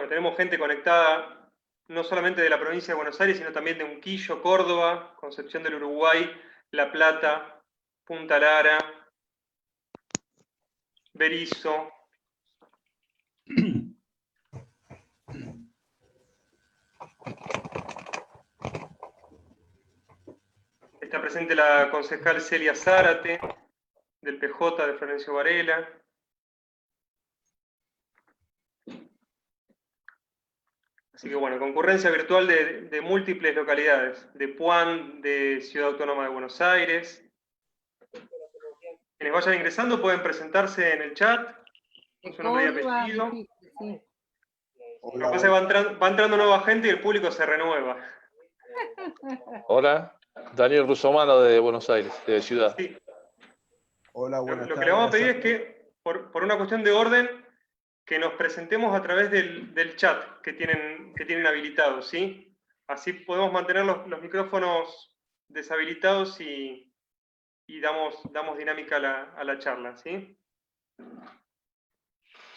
Bueno, tenemos gente conectada no solamente de la provincia de Buenos Aires, sino también de Unquillo, Córdoba, Concepción del Uruguay, La Plata, Punta Lara, Berizo. Está presente la concejal Celia Zárate, del PJ de Florencio Varela. Así que bueno, concurrencia virtual de múltiples localidades, de Puan, de Ciudad Autónoma de Buenos Aires. Quienes vayan ingresando pueden presentarse en el chat, con su nombre y apellido. Sí. Lo que pasa es que va entrando nueva gente y el público se renueva. Hola, Daniel Rusomano de Buenos Aires, de Ciudad. Sí. Hola, buenas tardes. Lo que le vamos a pedir es que, por una cuestión de orden, que nos presentemos a través del chat que tienen habilitados, ¿sí? Así podemos mantener los micrófonos deshabilitados y damos dinámica a la charla, ¿sí?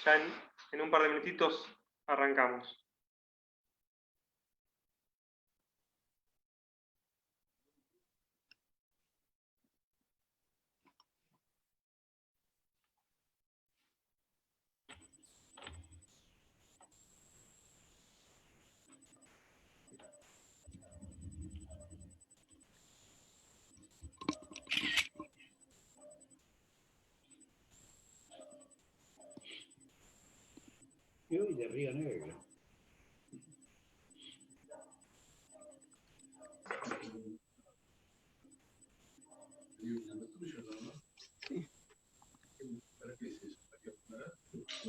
Ya en un par de minutitos arrancamos. Yo y de Río Negro.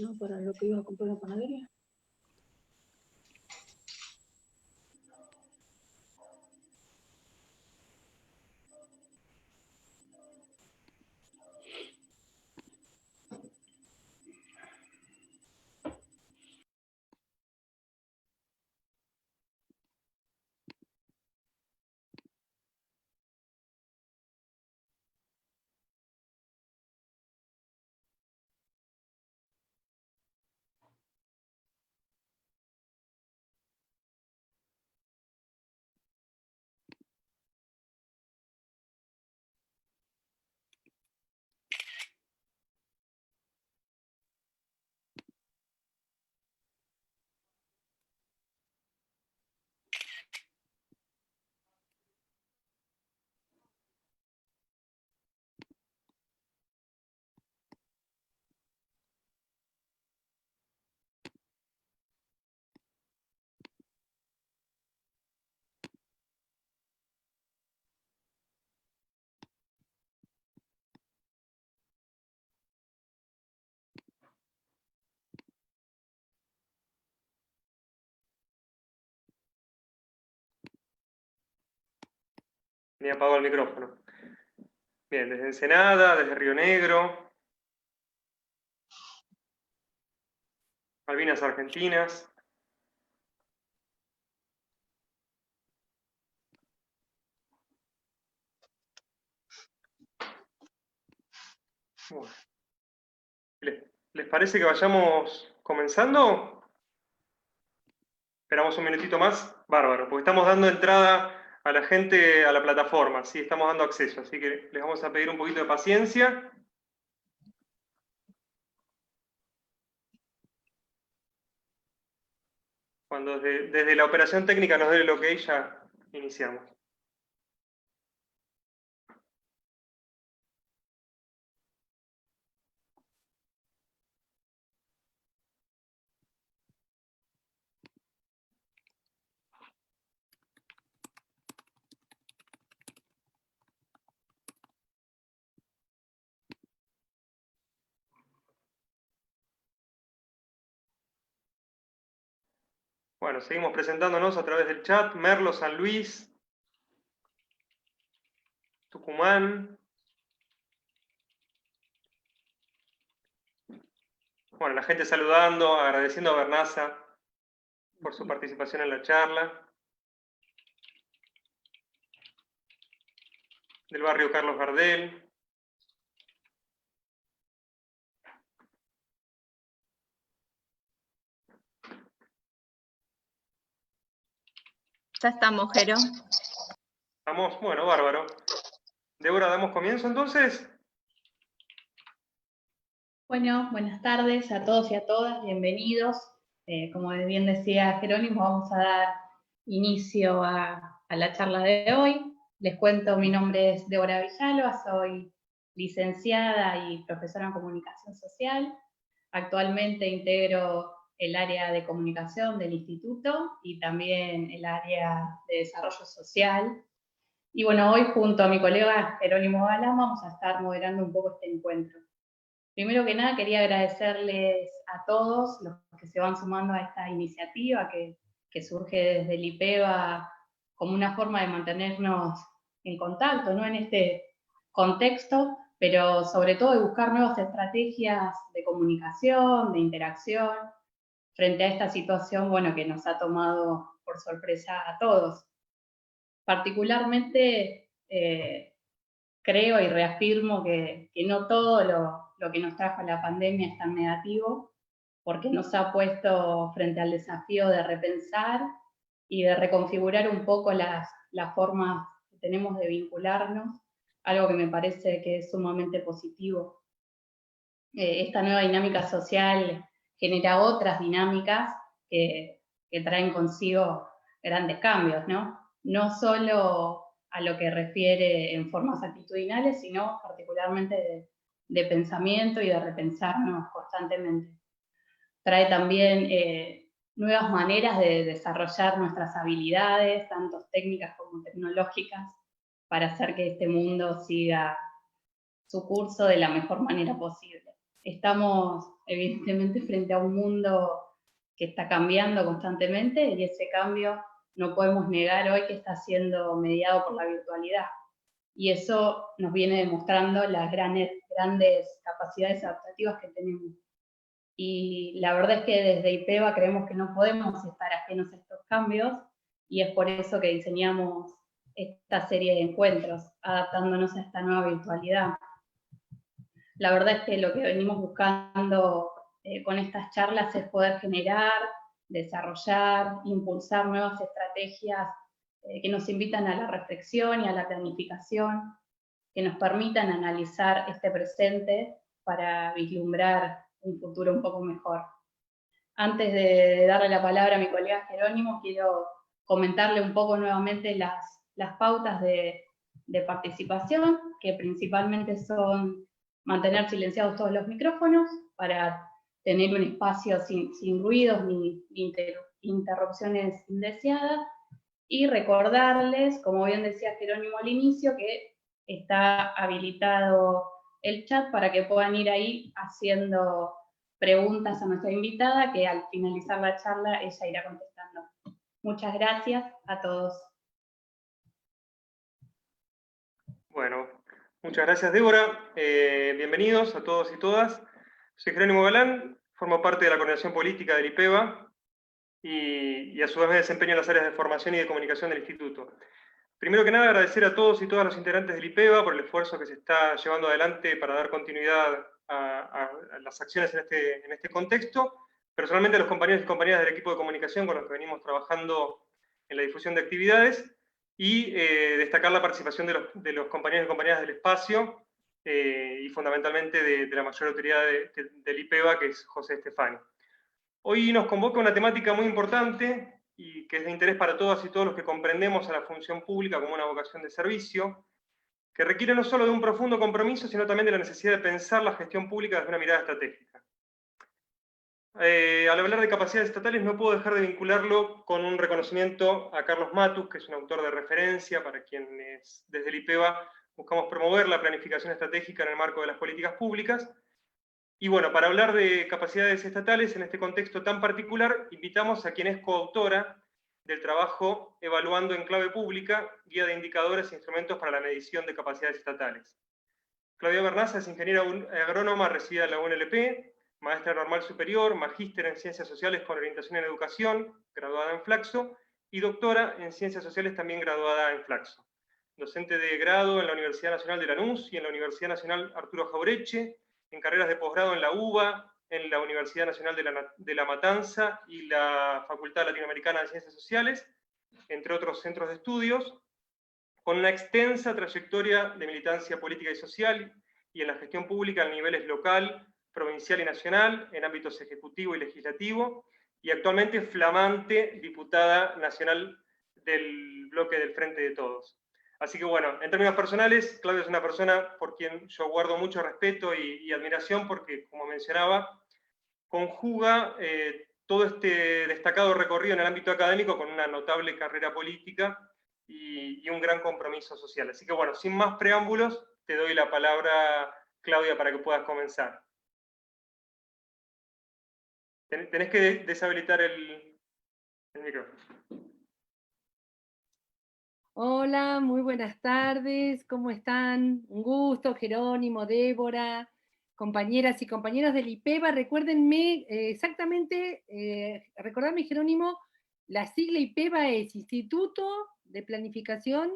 No, para lo que iba a comprar la panadería. Me apagó el micrófono. Bien, desde Ensenada, desde Río Negro, Malvinas Argentinas. Bueno. ¿Les parece que vayamos comenzando? Esperamos un minutito más. Bárbaro, porque estamos dando entrada a la gente a la plataforma, ¿sí? Estamos dando acceso, así que les vamos a pedir un poquito de paciencia. Cuando desde la operación técnica nos dé el ok, ya iniciamos. Bueno, seguimos presentándonos a través del chat. Merlo, San Luis, Tucumán. Bueno, la gente saludando, agradeciendo a Bernaza por su participación en la charla. Del barrio Carlos Gardel. Ya estamos, Jero. Estamos, bueno, bárbaro. Débora, ¿damos comienzo entonces? Bueno, buenas tardes a todos y a todas, bienvenidos. Como bien decía Jerónimo, vamos a dar inicio a la charla de hoy. Les cuento, mi nombre es Débora Villalba, soy licenciada y profesora en comunicación social. Actualmente integro el área de comunicación del instituto y también el área de desarrollo social. Y bueno, hoy junto a mi colega Jerónimo Galán vamos a estar moderando un poco este encuentro. Primero que nada quería agradecerles a todos los que se van sumando a esta iniciativa que surge desde el IPEVA como una forma de mantenernos en contacto, ¿no? En este contexto, pero sobre todo de buscar nuevas estrategias de comunicación, de interacción, frente a esta situación, bueno, que nos ha tomado por sorpresa a todos. Particularmente creo y reafirmo que no todo lo que nos trajo la pandemia es tan negativo, porque nos ha puesto frente al desafío de repensar y de reconfigurar un poco las formas que tenemos de vincularnos, algo que me parece que es sumamente positivo. Esta nueva dinámica social genera otras dinámicas que traen consigo grandes cambios, ¿no? No solo a lo que refiere en formas actitudinales, sino particularmente de pensamiento y de repensarnos constantemente. Trae también nuevas maneras de desarrollar nuestras habilidades, tanto técnicas como tecnológicas, para hacer que este mundo siga su curso de la mejor manera posible. Estamos evidentemente frente a un mundo que está cambiando constantemente y ese cambio no podemos negar hoy que está siendo mediado por la virtualidad. Y eso nos viene demostrando las grandes capacidades adaptativas que tenemos. Y la verdad es que desde IPEVA creemos que no podemos estar ajenos a estos cambios y es por eso que diseñamos esta serie de encuentros, adaptándonos a esta nueva virtualidad. La verdad es que lo que venimos buscando con estas charlas es poder generar, desarrollar, impulsar nuevas estrategias que nos invitan a la reflexión y a la planificación, que nos permitan analizar este presente para vislumbrar un futuro un poco mejor. Antes de darle la palabra a mi colega Jerónimo, quiero comentarle un poco nuevamente las pautas de participación, que principalmente son mantener silenciados todos los micrófonos para tener un espacio sin ruidos ni interrupciones indeseadas, y recordarles, como bien decía Jerónimo al inicio, que está habilitado el chat para que puedan ir ahí haciendo preguntas a nuestra invitada, que al finalizar la charla ella irá contestando. Muchas gracias a todos. Bueno, muchas gracias, Débora. Bienvenidos a todos y todas. Soy Jerónimo Galán, formo parte de la coordinación política del IPEVA y a su vez me desempeño en las áreas de formación y de comunicación del instituto. Primero que nada, agradecer a todos y todas los integrantes del IPEVA por el esfuerzo que se está llevando adelante para dar continuidad a las acciones en este contexto. Personalmente a los compañeros y compañeras del equipo de comunicación con los que venimos trabajando en la difusión de actividades, y destacar la participación de los compañeros y compañeras del espacio y fundamentalmente de la mayor autoridad del IPEVA, que es José Estefani. Hoy nos convoca una temática muy importante y que es de interés para todas y todos los que comprendemos a la función pública como una vocación de servicio, que requiere no solo de un profundo compromiso, sino también de la necesidad de pensar la gestión pública desde una mirada estratégica. Al hablar de capacidades estatales no puedo dejar de vincularlo con un reconocimiento a Carlos Matus, que es un autor de referencia para quienes desde el IPEVA buscamos promover la planificación estratégica en el marco de las políticas públicas. Y bueno, para hablar de capacidades estatales en este contexto tan particular, invitamos a quien es coautora del trabajo Evaluando en Clave Pública, guía de indicadores e instrumentos para la medición de capacidades estatales. Claudia Bernaza es ingeniera agrónoma recibida en la UNLP, maestra normal superior, magíster en Ciencias Sociales con orientación en Educación, graduada en Flaxo, y doctora en Ciencias Sociales también graduada en Flaxo. Docente de grado en la Universidad Nacional de Lanús y en la Universidad Nacional Arturo Jaureche, en carreras de posgrado en la UBA, en la Universidad Nacional de La Matanza y la Facultad Latinoamericana de Ciencias Sociales, entre otros centros de estudios, con una extensa trayectoria de militancia política y social y en la gestión pública en niveles local, provincial y nacional, en ámbitos ejecutivo y legislativo, y actualmente flamante diputada nacional del bloque del Frente de Todos. Así que bueno, en términos personales, Claudia es una persona por quien yo guardo mucho respeto y admiración porque, como mencionaba, conjuga todo este destacado recorrido en el ámbito académico con una notable carrera política y un gran compromiso social. Así que bueno, sin más preámbulos, te doy la palabra, Claudia, para que puedas comenzar. Tenés que deshabilitar el micrófono. Hola, muy buenas tardes, ¿cómo están? Un gusto, Jerónimo, Débora, compañeras y compañeros del IPEBA. Recuérdenme exactamente, recordadme, Jerónimo, la sigla IPEBA es Instituto de Planificación.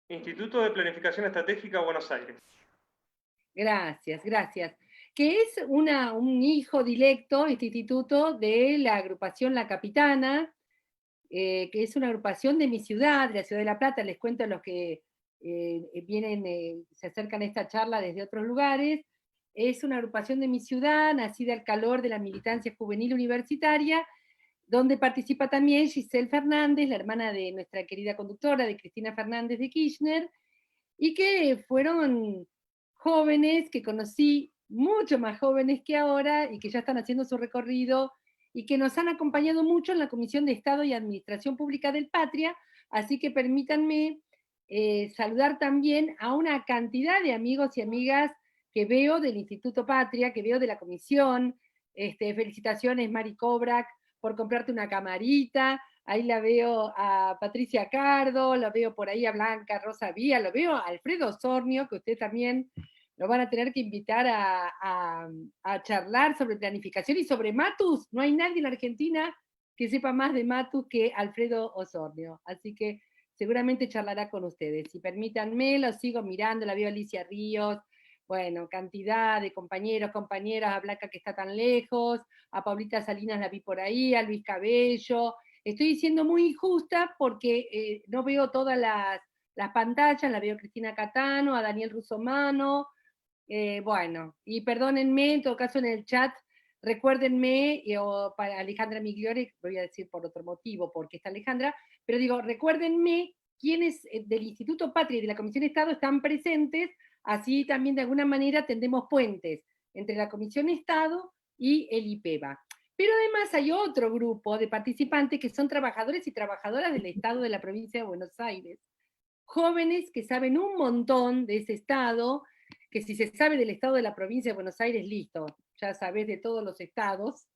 Instituto de Planificación Estratégica Buenos Aires. Gracias, gracias. Que es un hijo directo, este instituto, de la agrupación La Capitana, que es una agrupación de mi ciudad, de la ciudad de La Plata. Les cuento a los que se acercan a esta charla desde otros lugares. Es una agrupación de mi ciudad, nacida al calor de la militancia juvenil universitaria, donde participa también Giselle Fernández, la hermana de nuestra querida conductora, de Cristina Fernández de Kirchner, y que fueron jóvenes que conocí, mucho más jóvenes que ahora, y que ya están haciendo su recorrido, y que nos han acompañado mucho en la Comisión de Estado y Administración Pública del Patria, así que permítanme saludar también a una cantidad de amigos y amigas que veo del Instituto Patria, que veo de la Comisión. Felicitaciones, Mari Kobrac, por comprarte una camarita. Ahí la veo a Patricia Cardo, la veo por ahí a Blanca Rosa Vía, lo veo a Alfredo Osornio, que usted también lo van a tener que invitar a charlar sobre planificación y sobre Matus. No hay nadie en Argentina que sepa más de Matus que Alfredo Osornio, así que seguramente charlará con ustedes. Y permítanme, lo sigo mirando, la veo a Alicia Ríos, bueno, cantidad de compañeros, compañeras, a Blanca que está tan lejos, a Paulita Salinas la vi por ahí, a Luis Cabello. Estoy siendo muy injusta porque no veo todas las pantallas, la veo a Cristina Catano, a Daniel Russomano, bueno, y perdónenme, en todo caso en el chat, recuérdenme, o para Alejandra Migliore, voy a decir por otro motivo, porque está Alejandra, pero digo, recuérdenme quiénes del Instituto Patria y de la Comisión de Estado están presentes, así también de alguna manera tendemos puentes entre la Comisión de Estado y el IPEBA. Pero además hay otro grupo de participantes que son trabajadores y trabajadoras del Estado de la provincia de Buenos Aires, jóvenes que saben un montón de ese Estado, que si se sabe del Estado de la provincia de Buenos Aires, listo, ya sabés de todos los estados.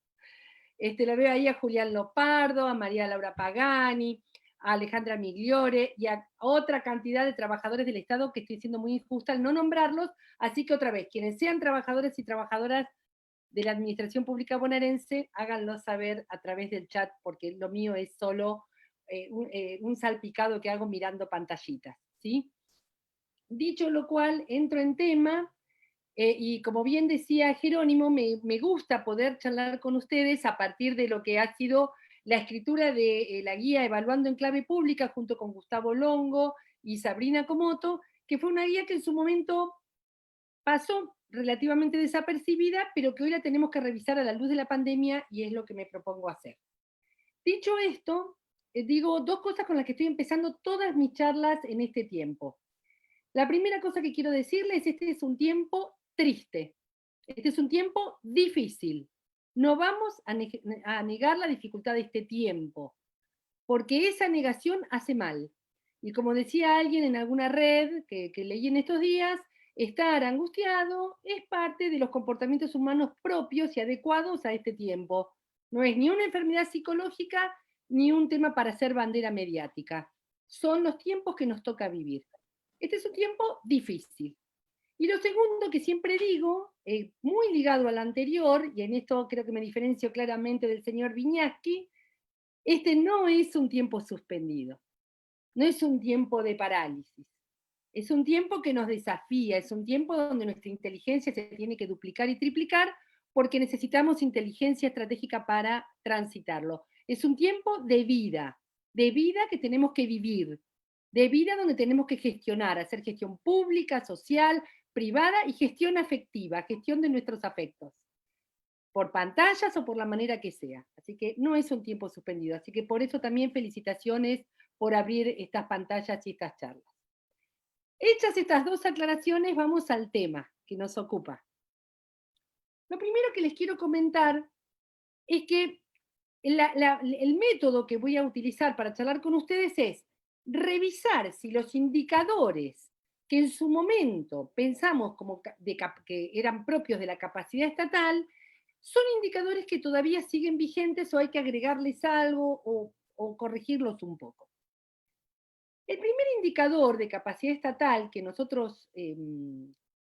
La veo ahí a Julián Lopardo, a María Laura Pagani, a Alejandra Migliore y a otra cantidad de trabajadores del Estado que estoy siendo muy injusta al no nombrarlos, así que otra vez, quienes sean trabajadores y trabajadoras de la Administración Pública bonaerense, háganlo saber a través del chat, porque lo mío es solo un salpicado que hago mirando pantallitas, ¿sí? Dicho lo cual, entro en tema, y como bien decía Jerónimo, me gusta poder charlar con ustedes a partir de lo que ha sido la escritura de la guía Evaluando en Clave Pública, junto con Gustavo Longo y Sabrina Comoto, que fue una guía que en su momento pasó relativamente desapercibida, pero que hoy la tenemos que revisar a la luz de la pandemia, y es lo que me propongo hacer. Dicho esto, digo dos cosas con las que estoy empezando todas mis charlas en este tiempo. La primera cosa que quiero decirles, este es un tiempo triste, este es un tiempo difícil. No vamos a negar la dificultad de este tiempo, porque esa negación hace mal. Y como decía alguien en alguna red que leí en estos días, estar angustiado es parte de los comportamientos humanos propios y adecuados a este tiempo. No es ni una enfermedad psicológica ni un tema para hacer bandera mediática. Son los tiempos que nos toca vivir. Este es un tiempo difícil. Y lo segundo que siempre digo, muy ligado al anterior, y en esto creo que me diferencio claramente del señor Viñaski, este no es un tiempo suspendido, no es un tiempo de parálisis, es un tiempo que nos desafía, es un tiempo donde nuestra inteligencia se tiene que duplicar y triplicar porque necesitamos inteligencia estratégica para transitarlo. Es un tiempo de vida, de vida que tenemos que vivir, de vida donde tenemos que gestionar, hacer gestión pública, social, privada y gestión afectiva, gestión de nuestros afectos, por pantallas o por la manera que sea. Así que no es un tiempo suspendido. Así que por eso también felicitaciones por abrir estas pantallas y estas charlas. Hechas estas dos aclaraciones, vamos al tema que nos ocupa. Lo primero que les quiero comentar es que el método que voy a utilizar para charlar con ustedes es revisar si los indicadores que en su momento pensamos que eran propios de la capacidad estatal, son indicadores que todavía siguen vigentes o hay que agregarles algo o corregirlos un poco. El primer indicador de capacidad estatal que nosotros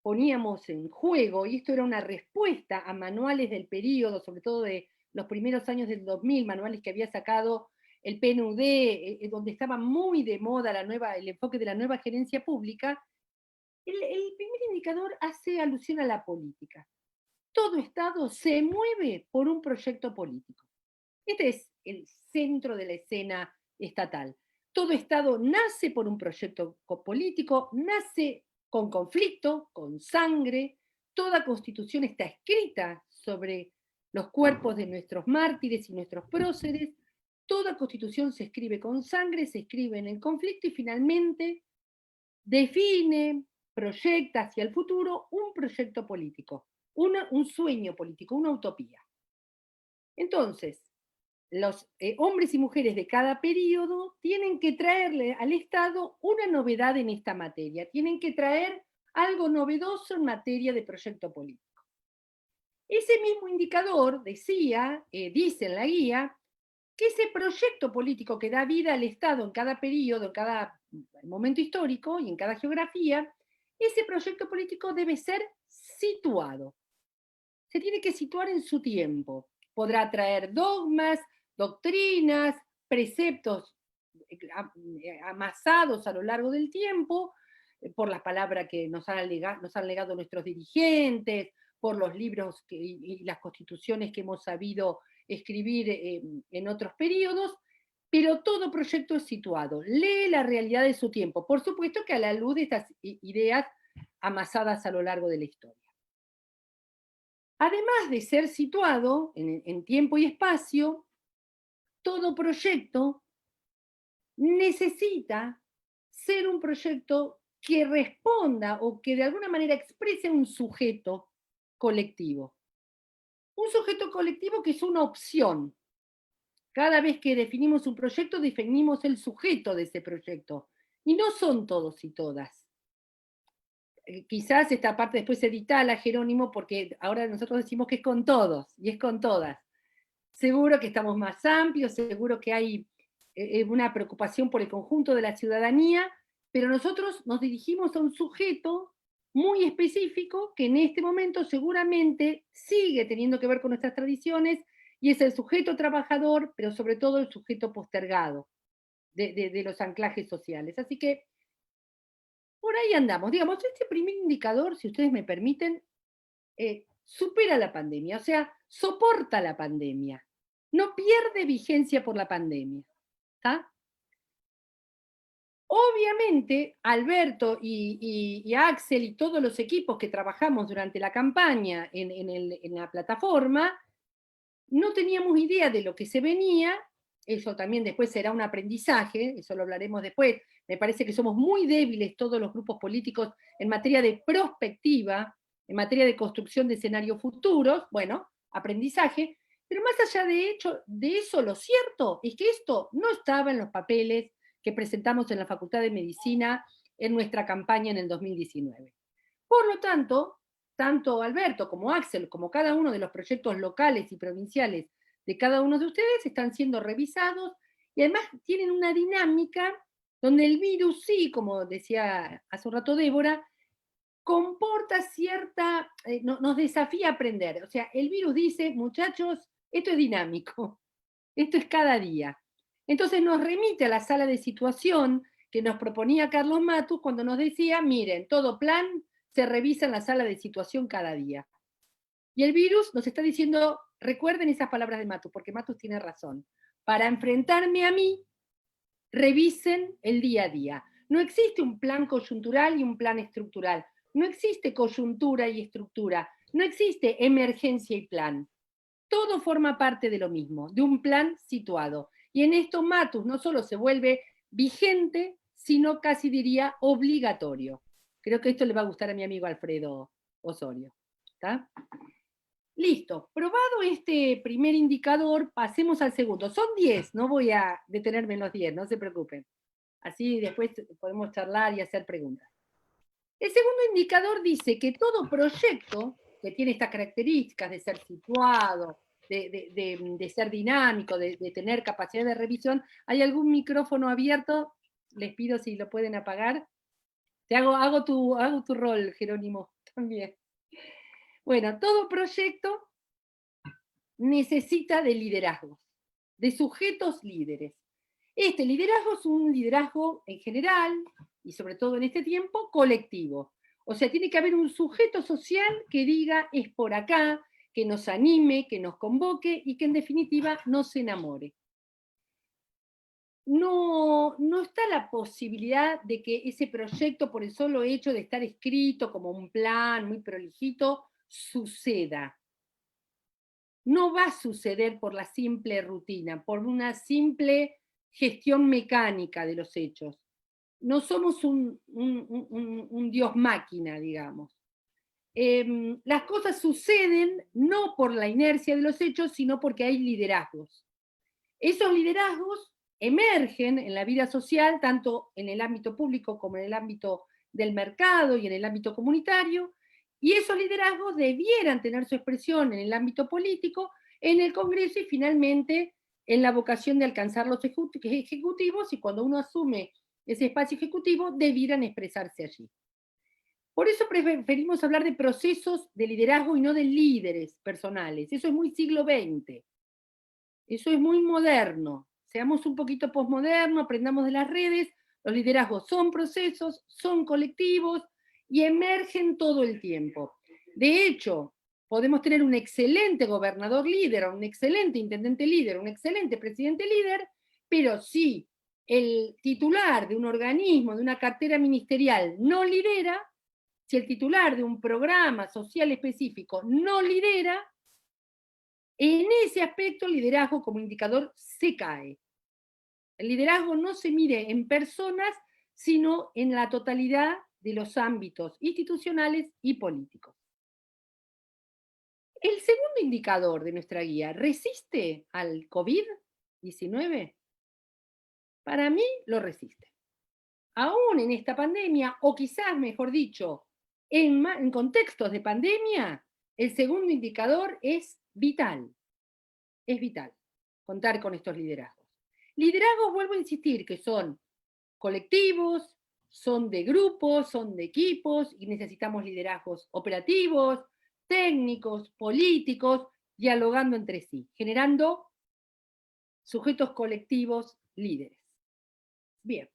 poníamos en juego, y esto era una respuesta a manuales del periodo, sobre todo de los primeros años del 2000, manuales que había sacado el PNUD, donde estaba muy de moda el enfoque de la nueva gerencia pública, el primer indicador hace alusión a la política. Todo Estado se mueve por un proyecto político. Este es el centro de la escena estatal. Todo Estado nace por un proyecto político, nace con conflicto, con sangre. Toda constitución está escrita sobre los cuerpos de nuestros mártires y nuestros próceres. Toda constitución se escribe con sangre, se escribe en el conflicto y finalmente define, proyecta hacia el futuro un proyecto político, un sueño político, una utopía. Entonces, los hombres y mujeres de cada periodo tienen que traerle al Estado una novedad en esta materia, tienen que traer algo novedoso en materia de proyecto político. Ese mismo indicador dice en la guía, que ese proyecto político que da vida al Estado en cada periodo, en cada momento histórico y en cada geografía, ese proyecto político debe ser situado. Se tiene que situar en su tiempo. Podrá traer dogmas, doctrinas, preceptos amasados a lo largo del tiempo, por la palabra que nos han legado nuestros dirigentes, por los libros y las constituciones que hemos sabido escribir en otros periodos, pero todo proyecto es situado, lee la realidad de su tiempo, por supuesto que a la luz de estas ideas amasadas a lo largo de la historia. Además de ser situado en tiempo y espacio, todo proyecto necesita ser un proyecto que responda o que de alguna manera exprese un sujeto colectivo. Un sujeto colectivo que es una opción. Cada vez que definimos un proyecto, definimos el sujeto de ese proyecto. Y no son todos y todas. Quizás esta parte después editala, Jerónimo, porque ahora nosotros decimos que es con todos, y es con todas. Seguro que estamos más amplios, seguro que hay una preocupación por el conjunto de la ciudadanía, pero nosotros nos dirigimos a un sujeto muy específico que en este momento seguramente sigue teniendo que ver con nuestras tradiciones y es el sujeto trabajador, pero sobre todo el sujeto postergado de los anclajes sociales. Así que por ahí andamos. Digamos, este primer indicador, si ustedes me permiten, supera la pandemia, o sea, soporta la pandemia, no pierde vigencia por la pandemia. ¿Está? Obviamente, Alberto y Axel y todos los equipos que trabajamos durante la campaña en la plataforma, no teníamos idea de lo que se venía. Eso también después será un aprendizaje, eso lo hablaremos después. Me parece que somos muy débiles todos los grupos políticos en materia de prospectiva, en materia de construcción de escenarios futuros. Bueno, aprendizaje. Pero más allá de eso, lo cierto es que esto no estaba en los papeles que presentamos en la Facultad de Medicina en nuestra campaña en el 2019. Por lo tanto, tanto Alberto como Axel, como cada uno de los proyectos locales y provinciales de cada uno de ustedes están siendo revisados y además tienen una dinámica donde el virus, sí, como decía hace un rato Débora, comporta nos desafía a aprender. O sea, el virus dice, muchachos, esto es dinámico, esto es cada día. Entonces nos remite a la sala de situación que nos proponía Carlos Matus cuando nos decía, miren, todo plan se revisa en la sala de situación cada día. Y el virus nos está diciendo, recuerden esas palabras de Matus, porque Matus tiene razón. Para enfrentarme a mí, revisen el día a día. No existe un plan coyuntural y un plan estructural. No existe coyuntura y estructura. No existe emergencia y plan. Todo forma parte de lo mismo, de un plan situado. Y en esto Matus no solo se vuelve vigente, sino casi diría obligatorio. Creo que esto le va a gustar a mi amigo Alfredo Osorio. ¿Está? Listo. Probado este primer indicador, pasemos al segundo. Son 10, no voy a detenerme en los 10, no se preocupen. Así después podemos charlar y hacer preguntas. El segundo indicador dice que todo proyecto que tiene estas características de ser situado, de ser dinámico, de tener capacidad de revisión. ¿Hay algún micrófono abierto? Les pido si lo pueden apagar. Hago tu rol, Jerónimo, también. Bueno, todo proyecto necesita de liderazgos, de sujetos líderes. Este liderazgo es un liderazgo en general, y sobre todo en este tiempo, colectivo. O sea, tiene que haber un sujeto social que diga es por acá, que nos anime, que nos convoque y que en definitiva nos enamore. No está la posibilidad de que ese proyecto, por el solo hecho de estar escrito como un plan muy prolijito, suceda. No va a suceder por la simple rutina, por una simple gestión mecánica de los hechos. No somos un dios máquina, digamos. Las cosas suceden no por la inercia de los hechos, sino porque hay liderazgos. Esos liderazgos emergen en la vida social, tanto en el ámbito público como en el ámbito del mercado y en el ámbito comunitario, y esos liderazgos debieran tener su expresión en el ámbito político, en el Congreso y finalmente en la vocación de alcanzar los ejecutivos, y cuando uno asume ese espacio ejecutivo, debieran expresarse allí. Por eso preferimos hablar de procesos de liderazgo y no de líderes personales. Eso es muy siglo XX. Eso es muy moderno. Seamos un poquito posmodernos, aprendamos de las redes. Los liderazgos son procesos, son colectivos y emergen todo el tiempo. De hecho, podemos tener un excelente gobernador líder, un excelente intendente líder, un excelente presidente líder, pero si el titular de un organismo, de una cartera ministerial no lidera, si el titular de un programa social específico no lidera, en ese aspecto el liderazgo como indicador se cae. El liderazgo no se mide en personas, sino en la totalidad de los ámbitos institucionales y políticos. El segundo indicador de nuestra guía, ¿resiste al COVID-19? Para mí lo resiste. Aún en esta pandemia, o quizás, mejor dicho, en contextos de pandemia, el segundo indicador es vital. Es vital contar con estos liderazgos. Liderazgos, vuelvo a insistir, que son colectivos, son de grupos, son de equipos, y necesitamos liderazgos operativos, técnicos, políticos, dialogando entre sí, generando sujetos colectivos líderes. Bien.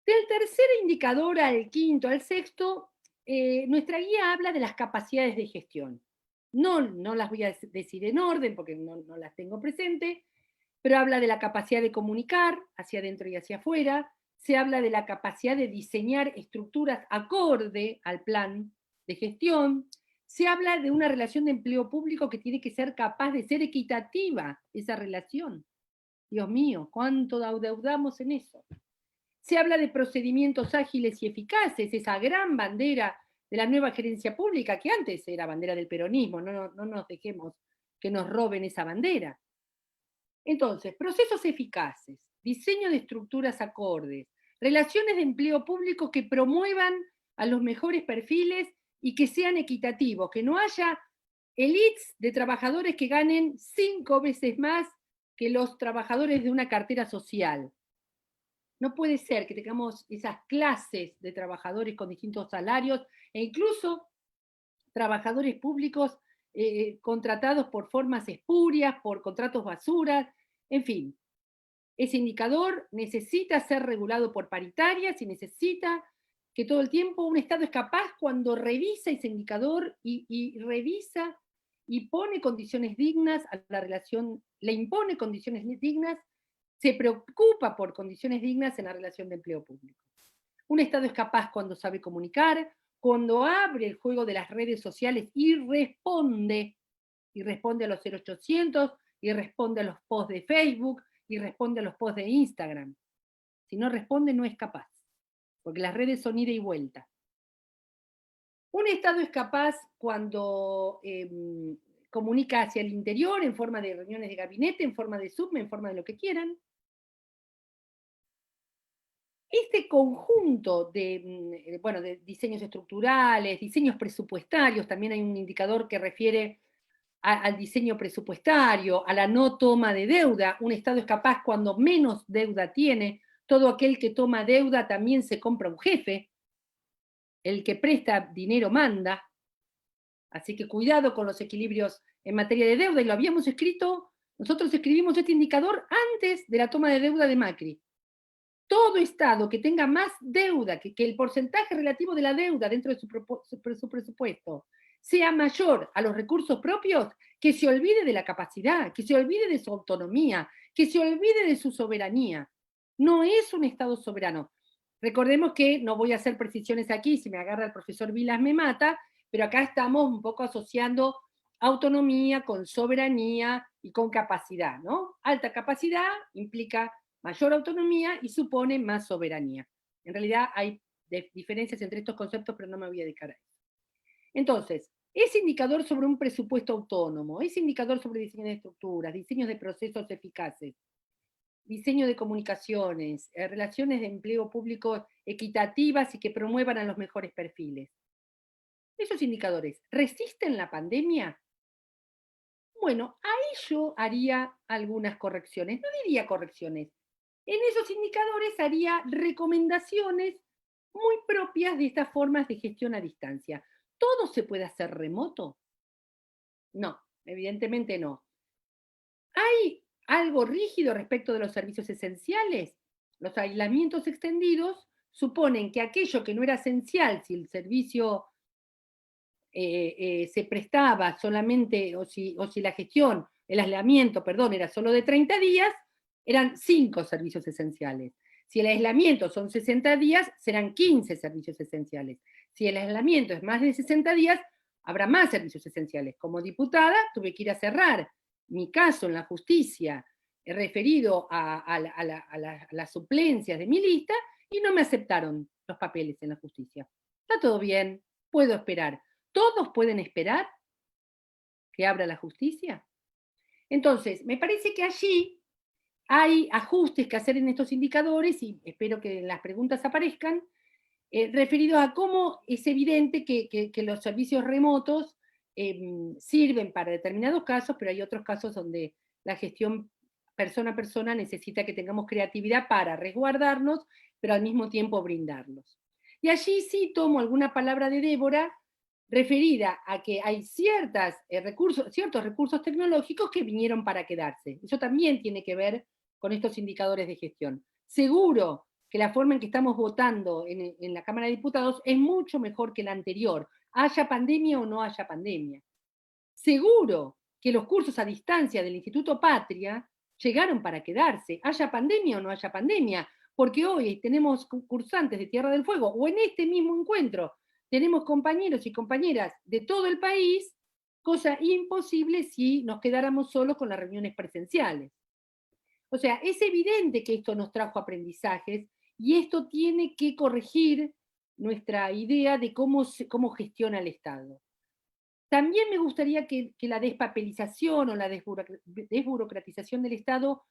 Del tercer indicador al quinto, al sexto, nuestra guía habla de las capacidades de gestión. No las voy a decir en orden porque no las tengo presente, pero habla de la capacidad de comunicar hacia adentro y hacia afuera, se habla de la capacidad de diseñar estructuras acorde al plan de gestión, se habla de una relación de empleo público que tiene que ser capaz de ser equitativa, esa relación. Dios mío, ¿cuánto deudamos en eso? Se habla de procedimientos ágiles y eficaces, esa gran bandera de la nueva gerencia pública, que antes era bandera del peronismo, no nos dejemos que nos roben esa bandera. Entonces, procesos eficaces, diseño de estructuras acordes, relaciones de empleo público que promuevan a los mejores perfiles y que sean equitativos, que no haya elites de trabajadores que ganen 5 veces más que los trabajadores de una cartera social. No puede ser que tengamos esas clases de trabajadores con distintos salarios e incluso trabajadores públicos contratados por formas espurias, por contratos basuras, en fin. Ese indicador necesita ser regulado por paritarias y necesita que todo el tiempo un Estado es capaz, cuando revisa ese indicador y revisa y pone condiciones dignas a la relación, le impone condiciones dignas se preocupa por condiciones dignas en la relación de empleo público. Un Estado es capaz cuando sabe comunicar, cuando abre el juego de las redes sociales y responde a los 0800, y responde a los posts de Facebook, y responde a los posts de Instagram. Si no responde, no es capaz, porque las redes son ida y vuelta. Un Estado es capaz cuando comunica hacia el interior en forma de reuniones de gabinete, en forma de Zoom, en forma de lo que quieran. Este conjunto de diseños estructurales, diseños presupuestarios, también hay un indicador que refiere al diseño presupuestario, a la no toma de deuda. Un Estado es capaz cuando menos deuda tiene. Todo aquel que toma deuda también se compra un jefe. El que presta dinero manda. Así que cuidado con los equilibrios en materia de deuda, y lo habíamos escrito, nosotros escribimos este indicador antes de la toma de deuda de Macri. Todo Estado que tenga más deuda, que el porcentaje relativo de la deuda dentro de su presupuesto sea mayor a los recursos propios, que se olvide de la capacidad, que se olvide de su autonomía, que se olvide de su soberanía. No es un Estado soberano. Recordemos que, no voy a hacer precisiones aquí, si me agarra el profesor Vilas me mata, pero acá estamos un poco asociando autonomía con soberanía y con capacidad, ¿no? Alta capacidad implica mayor autonomía y supone más soberanía. En realidad hay diferencias entre estos conceptos, pero no me voy a dedicar a eso. Entonces, ese indicador sobre un presupuesto autónomo, ese indicador sobre diseño de estructuras, diseños de procesos eficaces, diseño de comunicaciones, relaciones de empleo público equitativas y que promuevan a los mejores perfiles. Esos indicadores, ¿resisten la pandemia? Bueno, ahí yo haría algunas correcciones, no diría correcciones. En esos indicadores haría recomendaciones muy propias de estas formas de gestión a distancia. ¿Todo se puede hacer remoto? No, evidentemente no. ¿Hay algo rígido respecto de los servicios esenciales? Los aislamientos extendidos suponen que aquello que no era esencial, si el servicio se prestaba solamente, o si la gestión, el aislamiento, perdón, era solo de 30 días, eran 5 servicios esenciales. Si el aislamiento son 60 días, serán 15 servicios esenciales. Si el aislamiento es más de 60 días, habrá más servicios esenciales. Como diputada tuve que ir a cerrar mi caso en la justicia referido a las suplencias de mi lista y no me aceptaron los papeles en la justicia. Está todo bien, puedo esperar. ¿Todos pueden esperar que abra la justicia? Entonces, me parece que allí hay ajustes que hacer en estos indicadores, y espero que las preguntas aparezcan, referidos a cómo es evidente que los servicios remotos sirven para determinados casos, pero hay otros casos donde la gestión persona a persona necesita que tengamos creatividad para resguardarnos, pero al mismo tiempo brindarlos. Y allí sí tomo alguna palabra de Débora, referida a que hay ciertos recursos tecnológicos que vinieron para quedarse. Eso también tiene que ver con estos indicadores de gestión. Seguro que la forma en que estamos votando en la Cámara de Diputados es mucho mejor que la anterior, haya pandemia o no haya pandemia. Seguro que los cursos a distancia del Instituto Patria llegaron para quedarse, haya pandemia o no haya pandemia, porque hoy tenemos cursantes de Tierra del Fuego, o en este mismo encuentro tenemos compañeros y compañeras de todo el país, cosa imposible si nos quedáramos solos con las reuniones presenciales. O sea, es evidente que esto nos trajo aprendizajes y esto tiene que corregir nuestra idea de cómo gestiona el Estado. También me gustaría que la despapelización o la desburocratización del Estado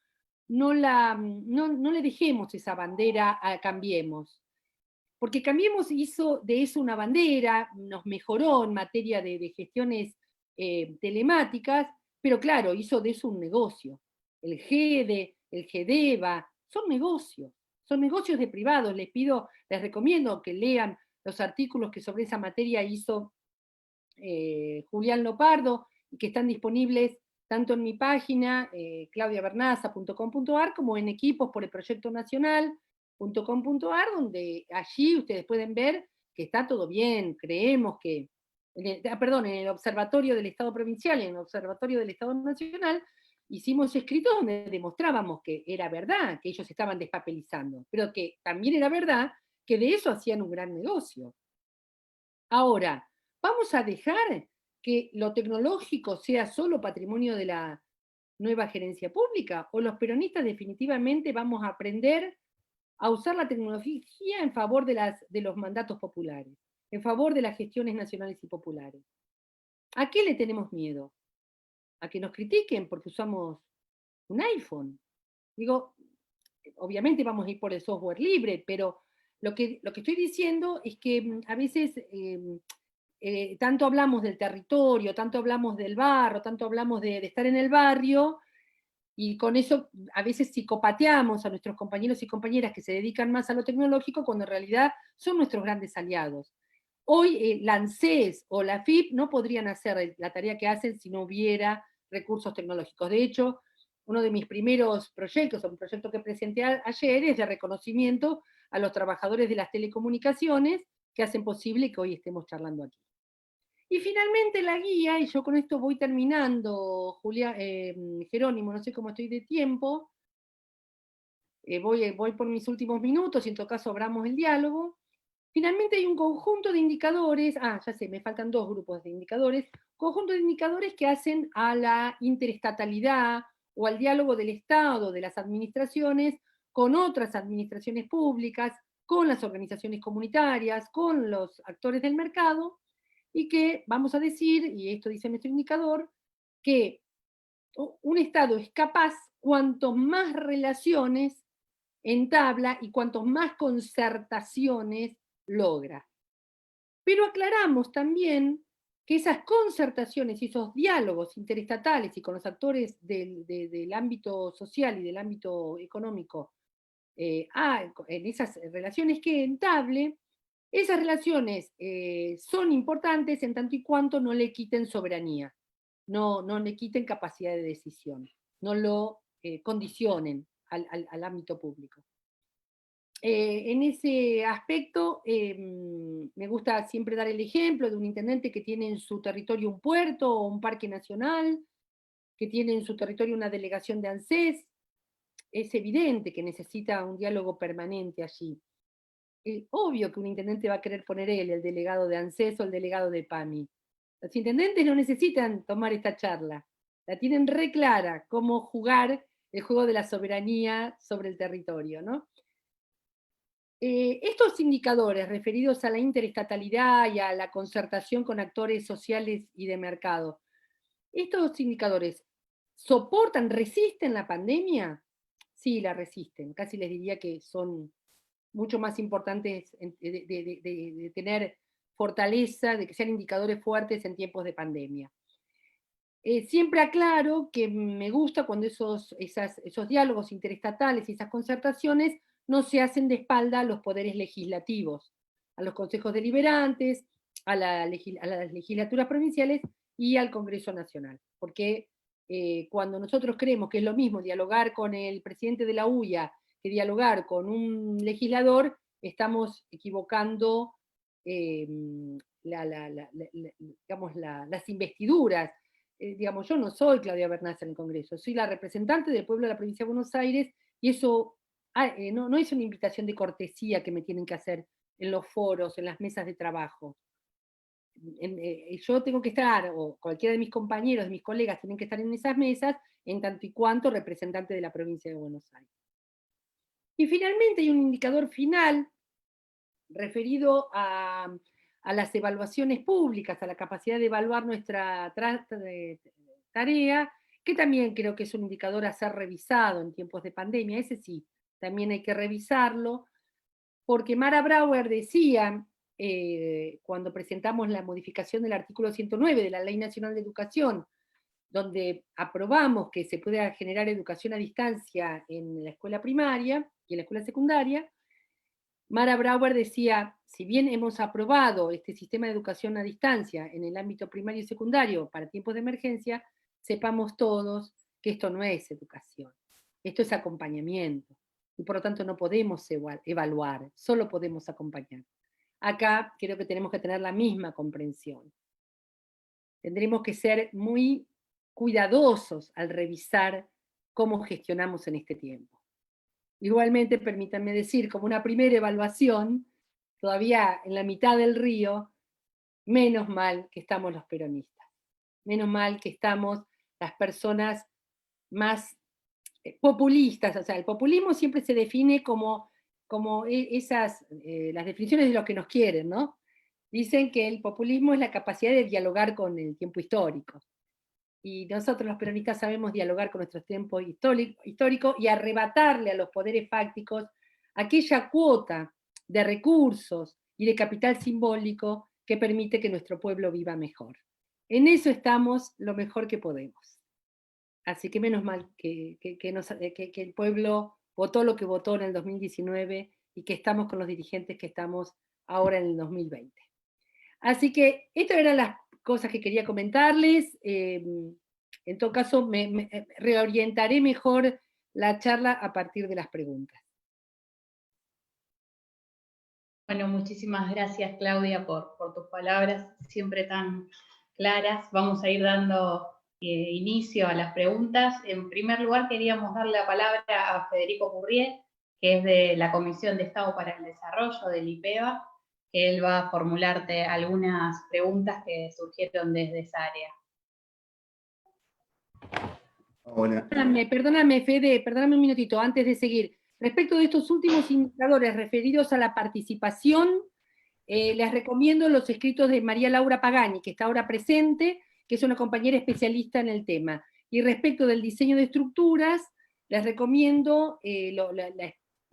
no le dejemos esa bandera a Cambiemos. Porque Cambiemos hizo de eso una bandera, nos mejoró en materia de gestiones telemáticas, pero claro, hizo de eso un negocio. El GEDE, el GEDEVA, son negocios de privados. Les recomiendo que lean los artículos que sobre esa materia hizo Julián Lopardo, y que están disponibles tanto en mi página, claudiabernaza.com.ar, como en Equipos por el Proyecto Nacional.com.ar, donde allí ustedes pueden ver que está todo bien. Creemos que, en el Observatorio del Estado Provincial y en el Observatorio del Estado Nacional, hicimos escritos donde demostrábamos que era verdad, que ellos estaban despapelizando, pero que también era verdad que de eso hacían un gran negocio. Ahora, ¿vamos a dejar que lo tecnológico sea solo patrimonio de la nueva gerencia pública? ¿O los peronistas definitivamente vamos a aprender a usar la tecnología en favor de los mandatos populares, en favor de las gestiones nacionales y populares? ¿A qué le tenemos miedo? ¿A que nos critiquen porque usamos un iPhone? Digo, obviamente vamos a ir por el software libre, pero lo que estoy diciendo es que a veces tanto hablamos del territorio, tanto hablamos del barrio, tanto hablamos de estar en el barrio, y con eso a veces psicopateamos a nuestros compañeros y compañeras que se dedican más a lo tecnológico, cuando en realidad son nuestros grandes aliados. Hoy la ANSES o la FIP no podrían hacer la tarea que hacen si no hubiera recursos tecnológicos. De hecho, uno de mis primeros proyectos, o un proyecto que presenté ayer, es de reconocimiento a los trabajadores de las telecomunicaciones que hacen posible que hoy estemos charlando aquí. Y finalmente la guía, y yo con esto voy terminando, Jerónimo, no sé cómo estoy de tiempo, voy por mis últimos minutos y en todo caso abramos el diálogo. Finalmente hay un conjunto de indicadores, ya sé, me faltan 2 grupos de indicadores, conjunto de indicadores que hacen a la interestatalidad o al diálogo del Estado, de las administraciones, con otras administraciones públicas, con las organizaciones comunitarias, con los actores del mercado, y que vamos a decir, y esto dice nuestro indicador, que un Estado es capaz cuanto más relaciones entabla y cuantos más concertaciones logra. Pero aclaramos también que esas concertaciones y esos diálogos interestatales y con los actores del ámbito social y del ámbito económico, en esas relaciones que entable, esas relaciones son importantes en tanto y cuanto no le quiten soberanía, no le quiten capacidad de decisión, no lo condicionen al ámbito público. En ese aspecto, me gusta siempre dar el ejemplo de un intendente que tiene en su territorio un puerto o un parque nacional, que tiene en su territorio una delegación de ANSES. Es evidente que necesita un diálogo permanente allí. Obvio que un intendente va a querer poner él, el delegado de ANSES o el delegado de PAMI. Los intendentes no necesitan tomar esta charla, la tienen re clara cómo jugar el juego de la soberanía sobre el territorio, ¿no? Estos indicadores referidos a la interestatalidad y a la concertación con actores sociales y de mercado, ¿estos indicadores soportan, resisten la pandemia? Sí, la resisten. Casi les diría que son mucho más importantes de tener fortaleza, de que sean indicadores fuertes en tiempos de pandemia. Siempre aclaro que me gusta cuando esos diálogos interestatales y esas concertaciones no se hacen de espalda a los poderes legislativos, a los consejos deliberantes, a las legislaturas provinciales y al Congreso Nacional. Porque cuando nosotros creemos que es lo mismo dialogar con el presidente de la UIA que dialogar con un legislador, estamos equivocando las investiduras. Digamos, yo no soy Claudia Bernás en el Congreso, soy la representante del pueblo de la provincia de Buenos Aires, y eso no es una invitación de cortesía que me tienen que hacer en los foros, en las mesas de trabajo. Yo tengo que estar, o cualquiera de mis compañeros, de mis colegas, tienen que estar en esas mesas, en tanto y cuanto representante de la provincia de Buenos Aires. Y finalmente hay un indicador final referido a las evaluaciones públicas, a la capacidad de evaluar nuestra tarea, que también creo que es un indicador a ser revisado en tiempos de pandemia. Ese sí, también hay que revisarlo, porque Mara Brauer decía, cuando presentamos la modificación del artículo 109 de la Ley Nacional de Educación, donde aprobamos que se pueda generar educación a distancia en la escuela primaria y en la escuela secundaria, Mara Brauer decía, si bien hemos aprobado este sistema de educación a distancia en el ámbito primario y secundario para tiempos de emergencia, sepamos todos que esto no es educación, esto es acompañamiento, y por lo tanto no podemos evaluar, solo podemos acompañar. Acá creo que tenemos que tener la misma comprensión. Tendremos que ser muy cuidadosos al revisar cómo gestionamos en este tiempo. Igualmente, permítanme decir, como una primera evaluación, todavía en la mitad del río, menos mal que estamos los peronistas, menos mal que estamos las personas más populistas. O sea, el populismo siempre se define como las definiciones de los que nos quieren, ¿no? Dicen que el populismo es la capacidad de dialogar con el tiempo histórico. Y nosotros los peronistas sabemos dialogar con nuestro tiempo histórico y arrebatarle a los poderes fácticos aquella cuota de recursos y de capital simbólico que permite que nuestro pueblo viva mejor. En eso estamos lo mejor que podemos. Así que menos mal que el pueblo votó lo que votó en el 2019 y que estamos con los dirigentes que estamos ahora en el 2020. Así que estas eran las cosas que quería comentarles. En todo caso, me reorientaré mejor la charla a partir de las preguntas. Bueno, muchísimas gracias, Claudia, por tus palabras siempre tan claras. Vamos a ir dando inicio a las preguntas. En primer lugar, queríamos dar la palabra a Federico Currié, que es de la Comisión de Estado para el Desarrollo del IPEBA, que él va a formularte algunas preguntas que surgieron desde esa área. Hola. Perdóname, Fede, perdóname un minutito antes de seguir. Respecto de estos últimos indicadores referidos a la participación, les recomiendo los escritos de María Laura Pagani, que está ahora presente, que es una compañera especialista en el tema. Y respecto del diseño de estructuras, les recomiendo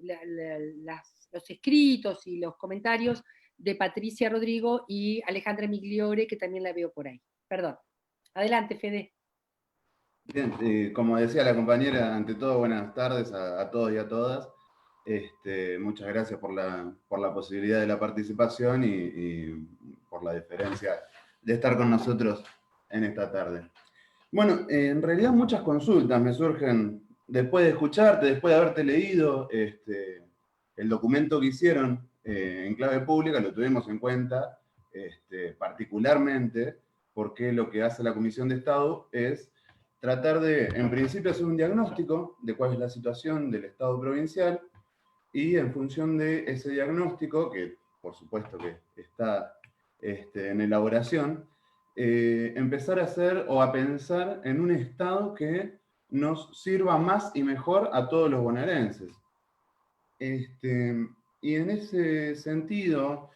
los escritos y los comentarios de Patricia Rodrigo y Alejandra Migliore, que también la veo por ahí. Perdón. Adelante, Fede. Bien, como decía la compañera, ante todo buenas tardes a todos y a todas. Muchas gracias por la posibilidad de la participación y por la deferencia de estar con nosotros en esta tarde. Bueno, en realidad muchas consultas me surgen después de escucharte, después de haberte leído el documento que hicieron en clave pública, lo tuvimos en cuenta particularmente porque lo que hace la Comisión de Estado es tratar de, en principio, hacer un diagnóstico de cuál es la situación del Estado provincial y en función de ese diagnóstico, que por supuesto que está en elaboración, empezar a hacer o a pensar en un Estado que nos sirva más y mejor a todos los bonaerenses. Y en ese sentido,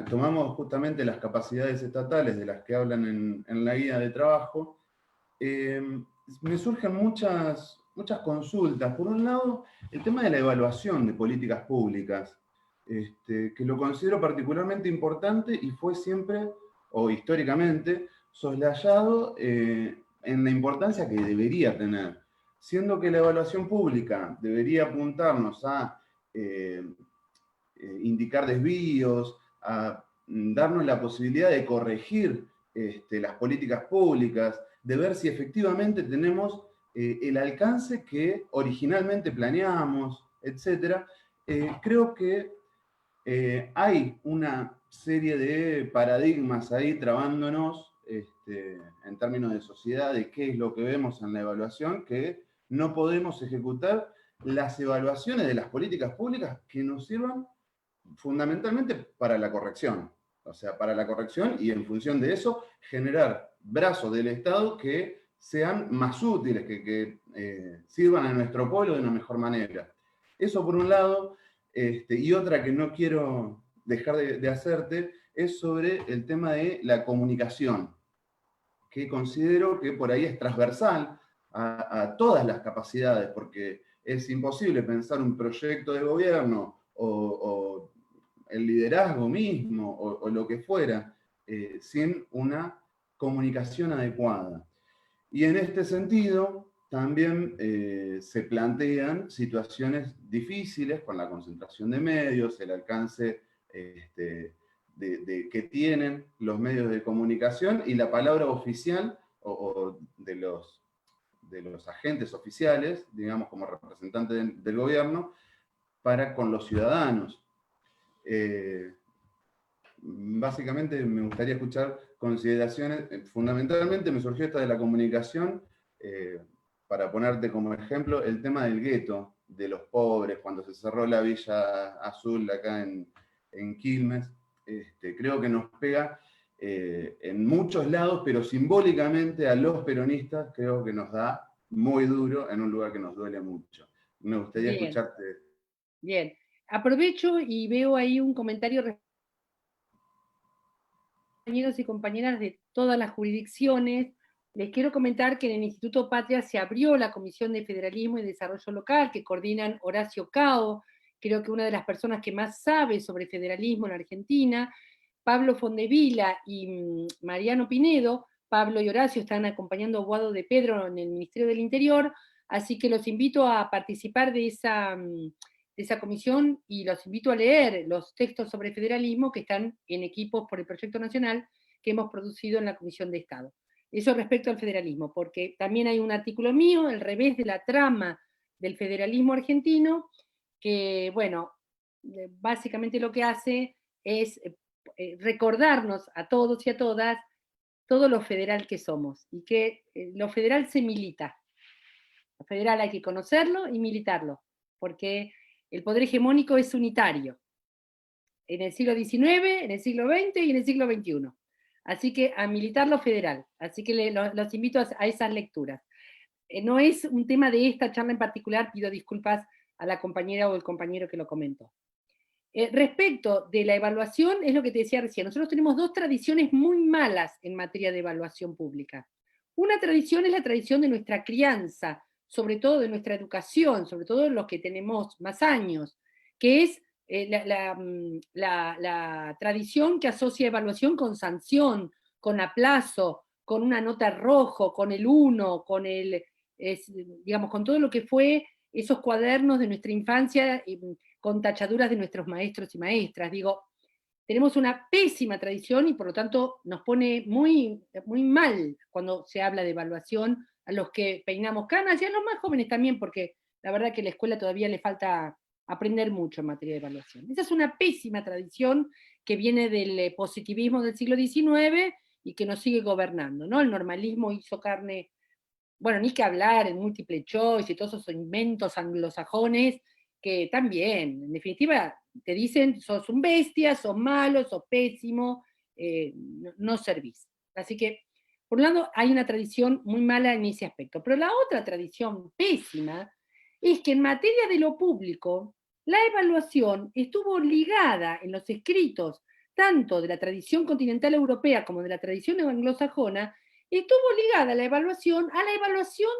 tomamos justamente las capacidades estatales de las que hablan en la guía de trabajo. Me surgen muchas consultas. Por un lado, el tema de la evaluación de políticas públicas, que lo considero particularmente importante y fue siempre, o históricamente, soslayado en la importancia que debería tener, siendo que la evaluación pública debería apuntarnos a indicar desvíos, a darnos la posibilidad de corregir las políticas públicas, de ver si efectivamente tenemos el alcance que originalmente planeamos, etc. Creo que hay una serie de paradigmas ahí trabándonos en términos de sociedad, de qué es lo que vemos en la evaluación, que no podemos ejecutar las evaluaciones de las políticas públicas que nos sirvan fundamentalmente para la corrección. O sea, para la corrección y en función de eso generar brazos del Estado que sean más útiles, que sirvan a nuestro pueblo de una mejor manera. Eso por un lado, y otra que no quiero dejar de hacerte, es sobre el tema de la comunicación, que considero que por ahí es transversal a todas las capacidades, porque es imposible pensar un proyecto de gobierno o el liderazgo mismo o lo que fuera sin una comunicación adecuada. Y en este sentido también se plantean situaciones difíciles con la concentración de medios, el alcance que tienen los medios de comunicación y la palabra oficial o de los agentes oficiales, digamos como representantes del gobierno, para con los ciudadanos. básicamente me gustaría escuchar consideraciones. Fundamentalmente me surgió esta de la comunicación, para ponerte como ejemplo, el tema del gueto, de los pobres, cuando se cerró la Villa Azul acá en Quilmes. Creo que nos pega en muchos lados, pero simbólicamente a los peronistas creo que nos da muy duro en un lugar que nos duele mucho. Me gustaría Bien. escucharte. Bien, aprovecho y veo ahí un comentario de compañeros y compañeras de todas las jurisdicciones. Les quiero comentar que en el Instituto Patria se abrió la Comisión de Federalismo y Desarrollo Local, que coordinan Horacio Cao, creo que una de las personas que más sabe sobre federalismo en Argentina, Pablo Fondevila y Mariano Pinedo. Pablo y Horacio están acompañando a Guado de Pedro en el Ministerio del Interior, así que los invito a participar de esa comisión y los invito a leer los textos sobre federalismo que están en equipos por el Proyecto Nacional que hemos producido en la Comisión de Estado. Eso respecto al federalismo, porque también hay un artículo mío, El revés de la trama del federalismo argentino, que, bueno, básicamente lo que hace es recordarnos a todos y a todas todo lo federal que somos, y que lo federal se milita. Lo federal hay que conocerlo y militarlo, porque el poder hegemónico es unitario, en el siglo XIX, en el siglo XX y en el siglo XXI. Así que a militar lo federal. Así que los invito a esas lecturas. No es un tema de esta charla en particular, pido disculpas a la compañera o el compañero que lo comentó. Respecto de la evaluación, es lo que te decía recién, nosotros tenemos dos tradiciones muy malas en materia de evaluación pública. Una tradición es la tradición de nuestra crianza, sobre todo de nuestra educación, sobre todo los que tenemos más años, que es la tradición que asocia evaluación con sanción, con aplazo, con una nota rojo, con el 1, digamos, con todo lo que fue esos cuadernos de nuestra infancia, con tachaduras de nuestros maestros y maestras. Digo, tenemos una pésima tradición y por lo tanto nos pone muy, muy mal cuando se habla de evaluación a los que peinamos canas y a los más jóvenes también, porque la verdad que a la escuela todavía le falta aprender mucho en materia de evaluación. Esa es una pésima tradición que viene del positivismo del siglo XIX y que nos sigue gobernando, ¿no? El normalismo hizo carne, bueno, ni que hablar, el multiple choice y todos esos inventos anglosajones que también, en definitiva, te dicen, sos un bestia, sos malo, sos pésimo, no servís. Así que, por un lado, hay una tradición muy mala en ese aspecto. Pero la otra tradición pésima es que en materia de lo público, la evaluación estuvo ligada en los escritos, tanto de la tradición continental europea como de la tradición anglosajona, estuvo ligada a la evaluación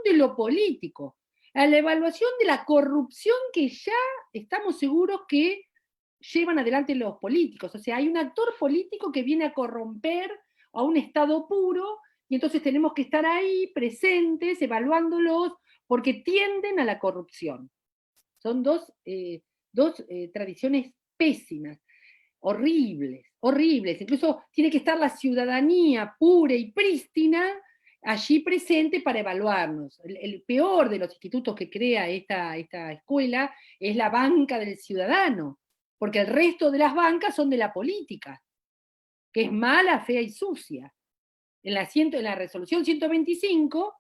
de lo político, a la evaluación de la corrupción que ya estamos seguros que llevan adelante los políticos. O sea, hay un actor político que viene a corromper a un Estado puro y entonces tenemos que estar ahí presentes, evaluándolos, porque tienden a la corrupción. Son dos tradiciones pésimas, horribles, horribles. Incluso tiene que estar la ciudadanía pura y prístina allí presente para evaluarnos. El peor de los institutos que crea esta escuela es la banca del ciudadano, porque el resto de las bancas son de la política, que es mala, fea y sucia. En la resolución 125,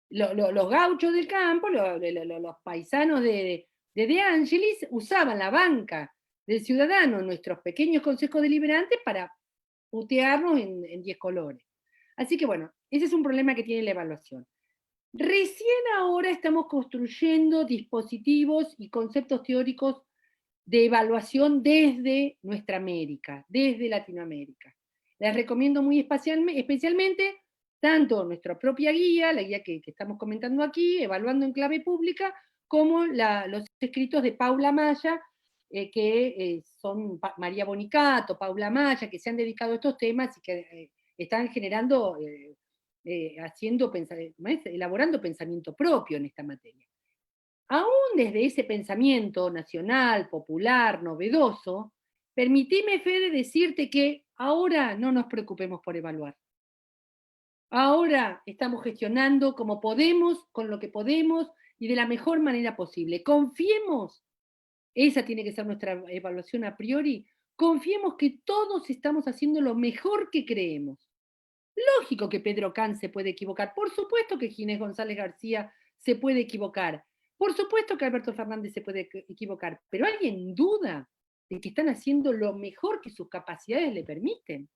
los gauchos del campo, los paisanos de De Angelis, usaban la banca del ciudadano en nuestros pequeños consejos deliberantes para putearnos en 10 colores. Así que bueno, ese es un problema que tiene la evaluación. Recién ahora estamos construyendo dispositivos y conceptos teóricos de evaluación desde nuestra América, desde Latinoamérica. Les recomiendo muy especialmente tanto nuestra propia guía, la guía que estamos comentando aquí, Evaluando en Clave Pública, como los escritos de Paula Maya, que son María Bonicato, Paula Maya, que se han dedicado a estos temas y que están generando, elaborando pensamiento propio en esta materia. Aún desde ese pensamiento nacional, popular, novedoso, permitime, Fede, decirte que ahora no nos preocupemos por evaluar. Ahora estamos gestionando como podemos, con lo que podemos y de la mejor manera posible. Confiemos, esa tiene que ser nuestra evaluación a priori, confiemos que todos estamos haciendo lo mejor que creemos. Lógico que Pedro Can se puede equivocar, por supuesto que Ginés González García se puede equivocar, por supuesto que Alberto Fernández se puede equivocar, pero ¿alguien duda de que están haciendo lo mejor que sus capacidades le permiten?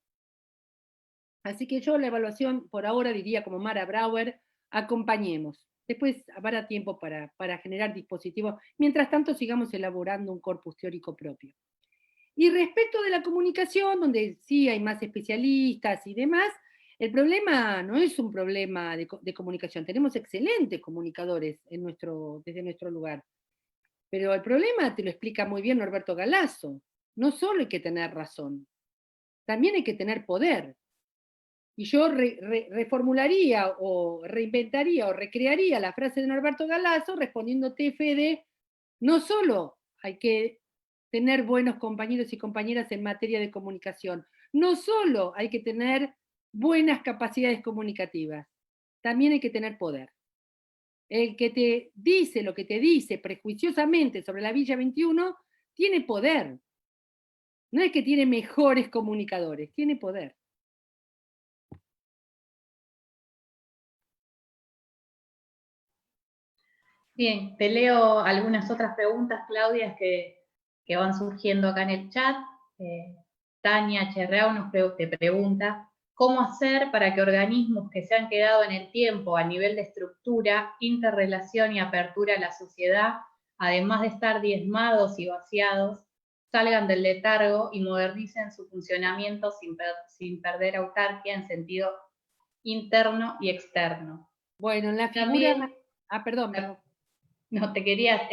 Así que yo la evaluación por ahora diría como Mara Brauer, acompañemos. Después habrá tiempo para generar dispositivos. Mientras tanto sigamos elaborando un corpus teórico propio. Y respecto de la comunicación, donde sí hay más especialistas y demás, el problema no es un problema de comunicación. Tenemos excelentes comunicadores desde nuestro lugar. Pero el problema te lo explica muy bien Norberto Galasso. No solo hay que tener razón, también hay que tener poder. Y yo reformularía o reinventaría o recrearía la frase de Norberto Galasso respondiéndote, Fede, no solo hay que tener buenos compañeros y compañeras en materia de comunicación, no solo hay que tener buenas capacidades comunicativas, también hay que tener poder. El que te dice lo que te dice prejuiciosamente sobre la Villa 21 tiene poder. No es que tiene mejores comunicadores, tiene poder. Bien, te leo algunas otras preguntas, Claudia, que van surgiendo acá en el chat. Tania Cherreau te pregunta, ¿cómo hacer para que organismos que se han quedado en el tiempo a nivel de estructura, interrelación y apertura a la sociedad, además de estar diezmados y vaciados, salgan del letargo y modernicen su funcionamiento sin perder autarquía en sentido interno y externo? Bueno, en la figura... También, perdón. No, te quería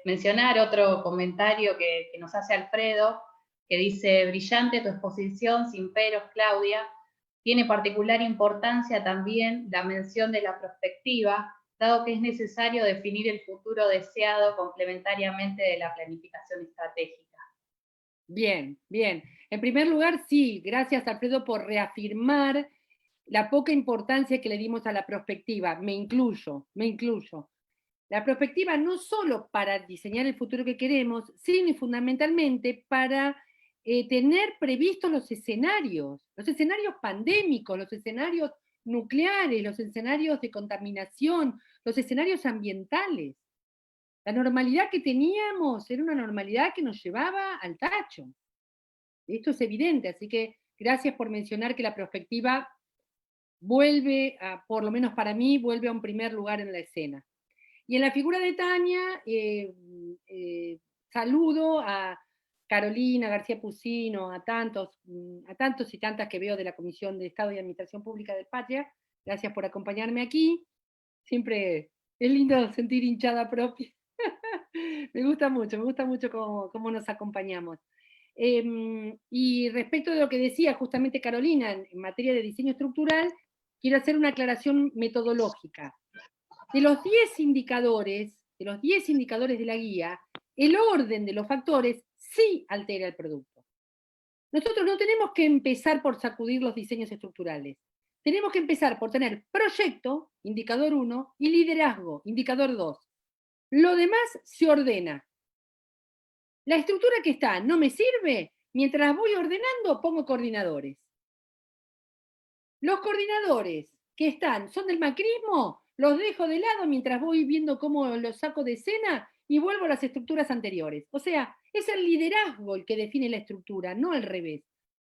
mencionar otro comentario que nos hace Alfredo, que dice, brillante tu exposición, sin peros, Claudia. Tiene particular importancia también la mención de la prospectiva, dado que es necesario definir el futuro deseado complementariamente de la planificación estratégica. Bien, bien. En primer lugar, sí, gracias Alfredo por reafirmar la poca importancia que le dimos a la prospectiva. Me incluyo. La prospectiva no solo para diseñar el futuro que queremos, sino y fundamentalmente para tener previstos los escenarios pandémicos, los escenarios nucleares, los escenarios de contaminación, los escenarios ambientales. La normalidad que teníamos era una normalidad que nos llevaba al tacho. Esto es evidente, así que gracias por mencionar que la prospectiva vuelve, por lo menos para mí, vuelve a un primer lugar en la escena. Y en la figura de Tania, saludo a Carolina García Pusino, a tantos y tantas que veo de la Comisión de Estado y Administración Pública del Patria. Gracias por acompañarme aquí. Siempre es lindo sentir hinchada propia. me gusta mucho cómo nos acompañamos. Y respecto de lo que decía justamente Carolina en materia de diseño estructural, quiero hacer una aclaración metodológica. De los 10 indicadores de la guía, el orden de los factores sí altera el producto. Nosotros no tenemos que empezar por sacudir los diseños estructurales. Tenemos que empezar por tener proyecto, indicador 1, y liderazgo, indicador 2. Lo demás se ordena. La estructura que está no me sirve, mientras voy ordenando pongo coordinadores. Los coordinadores que están son del macrismo, los dejo de lado mientras voy viendo cómo los saco de escena y vuelvo a las estructuras anteriores. O sea, es el liderazgo el que define la estructura, no al revés.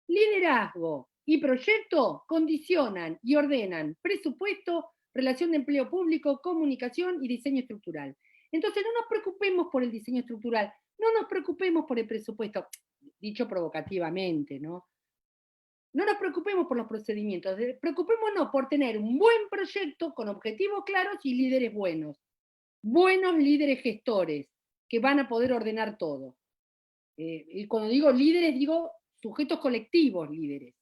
Liderazgo y proyecto condicionan y ordenan presupuesto, relación de empleo público, comunicación y diseño estructural. Entonces no nos preocupemos por el diseño estructural, no nos preocupemos por el presupuesto, dicho provocativamente, ¿no? No nos preocupemos por los procedimientos, preocupémonos por tener un buen proyecto con objetivos claros y líderes buenos líderes gestores que van a poder ordenar todo. Y cuando digo líderes, digo sujetos colectivos líderes.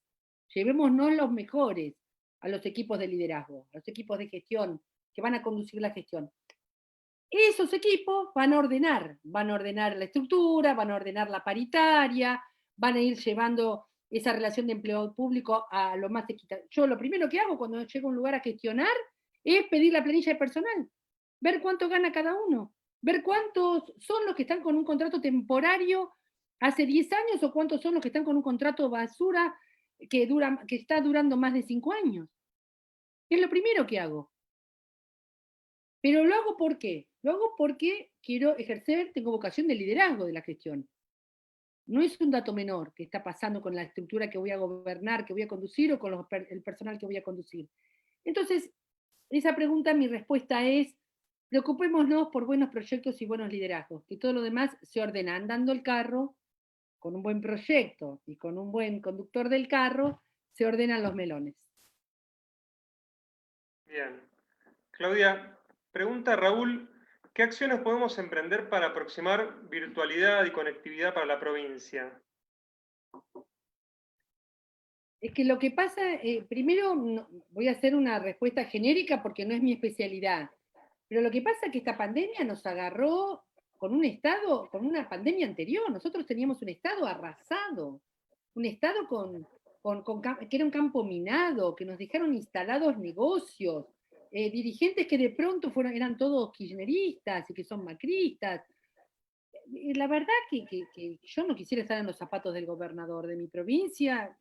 Llevémonos los mejores a los equipos de liderazgo, a los equipos de gestión que van a conducir la gestión. Esos equipos van a ordenar la estructura, van a ordenar la paritaria, van a ir llevando esa relación de empleo público a lo más equitativo. Yo lo primero que hago cuando llego a un lugar a gestionar es pedir la planilla de personal, ver cuánto gana cada uno, ver cuántos son los que están con un contrato temporario ¿Hace 10 años o cuántos son los que están con un contrato basura que está durando más de 5 años? Es lo primero que hago. Pero lo hago ¿por qué? Lo hago porque quiero ejercer, tengo vocación de liderazgo de la gestión. No es un dato menor que está pasando con la estructura que voy a gobernar, que voy a conducir, o con el personal que voy a conducir. Entonces, esa pregunta, mi respuesta es, preocupémonos por buenos proyectos y buenos liderazgos, que todo lo demás se ordena andando el carro, con un buen proyecto y con un buen conductor del carro, se ordenan los melones. Bien. Claudia, pregunta Raúl, ¿qué acciones podemos emprender para aproximar virtualidad y conectividad para la provincia? Es que lo que pasa, primero voy a hacer una respuesta genérica porque no es mi especialidad, pero lo que pasa es que esta pandemia nos agarró con un estado, con una pandemia anterior. Nosotros teníamos un estado arrasado, un estado que era un campo minado, que nos dejaron instalados negocios, dirigentes que de pronto eran todos kirchneristas y que son macristas. La verdad que yo no quisiera estar en los zapatos del gobernador de mi provincia,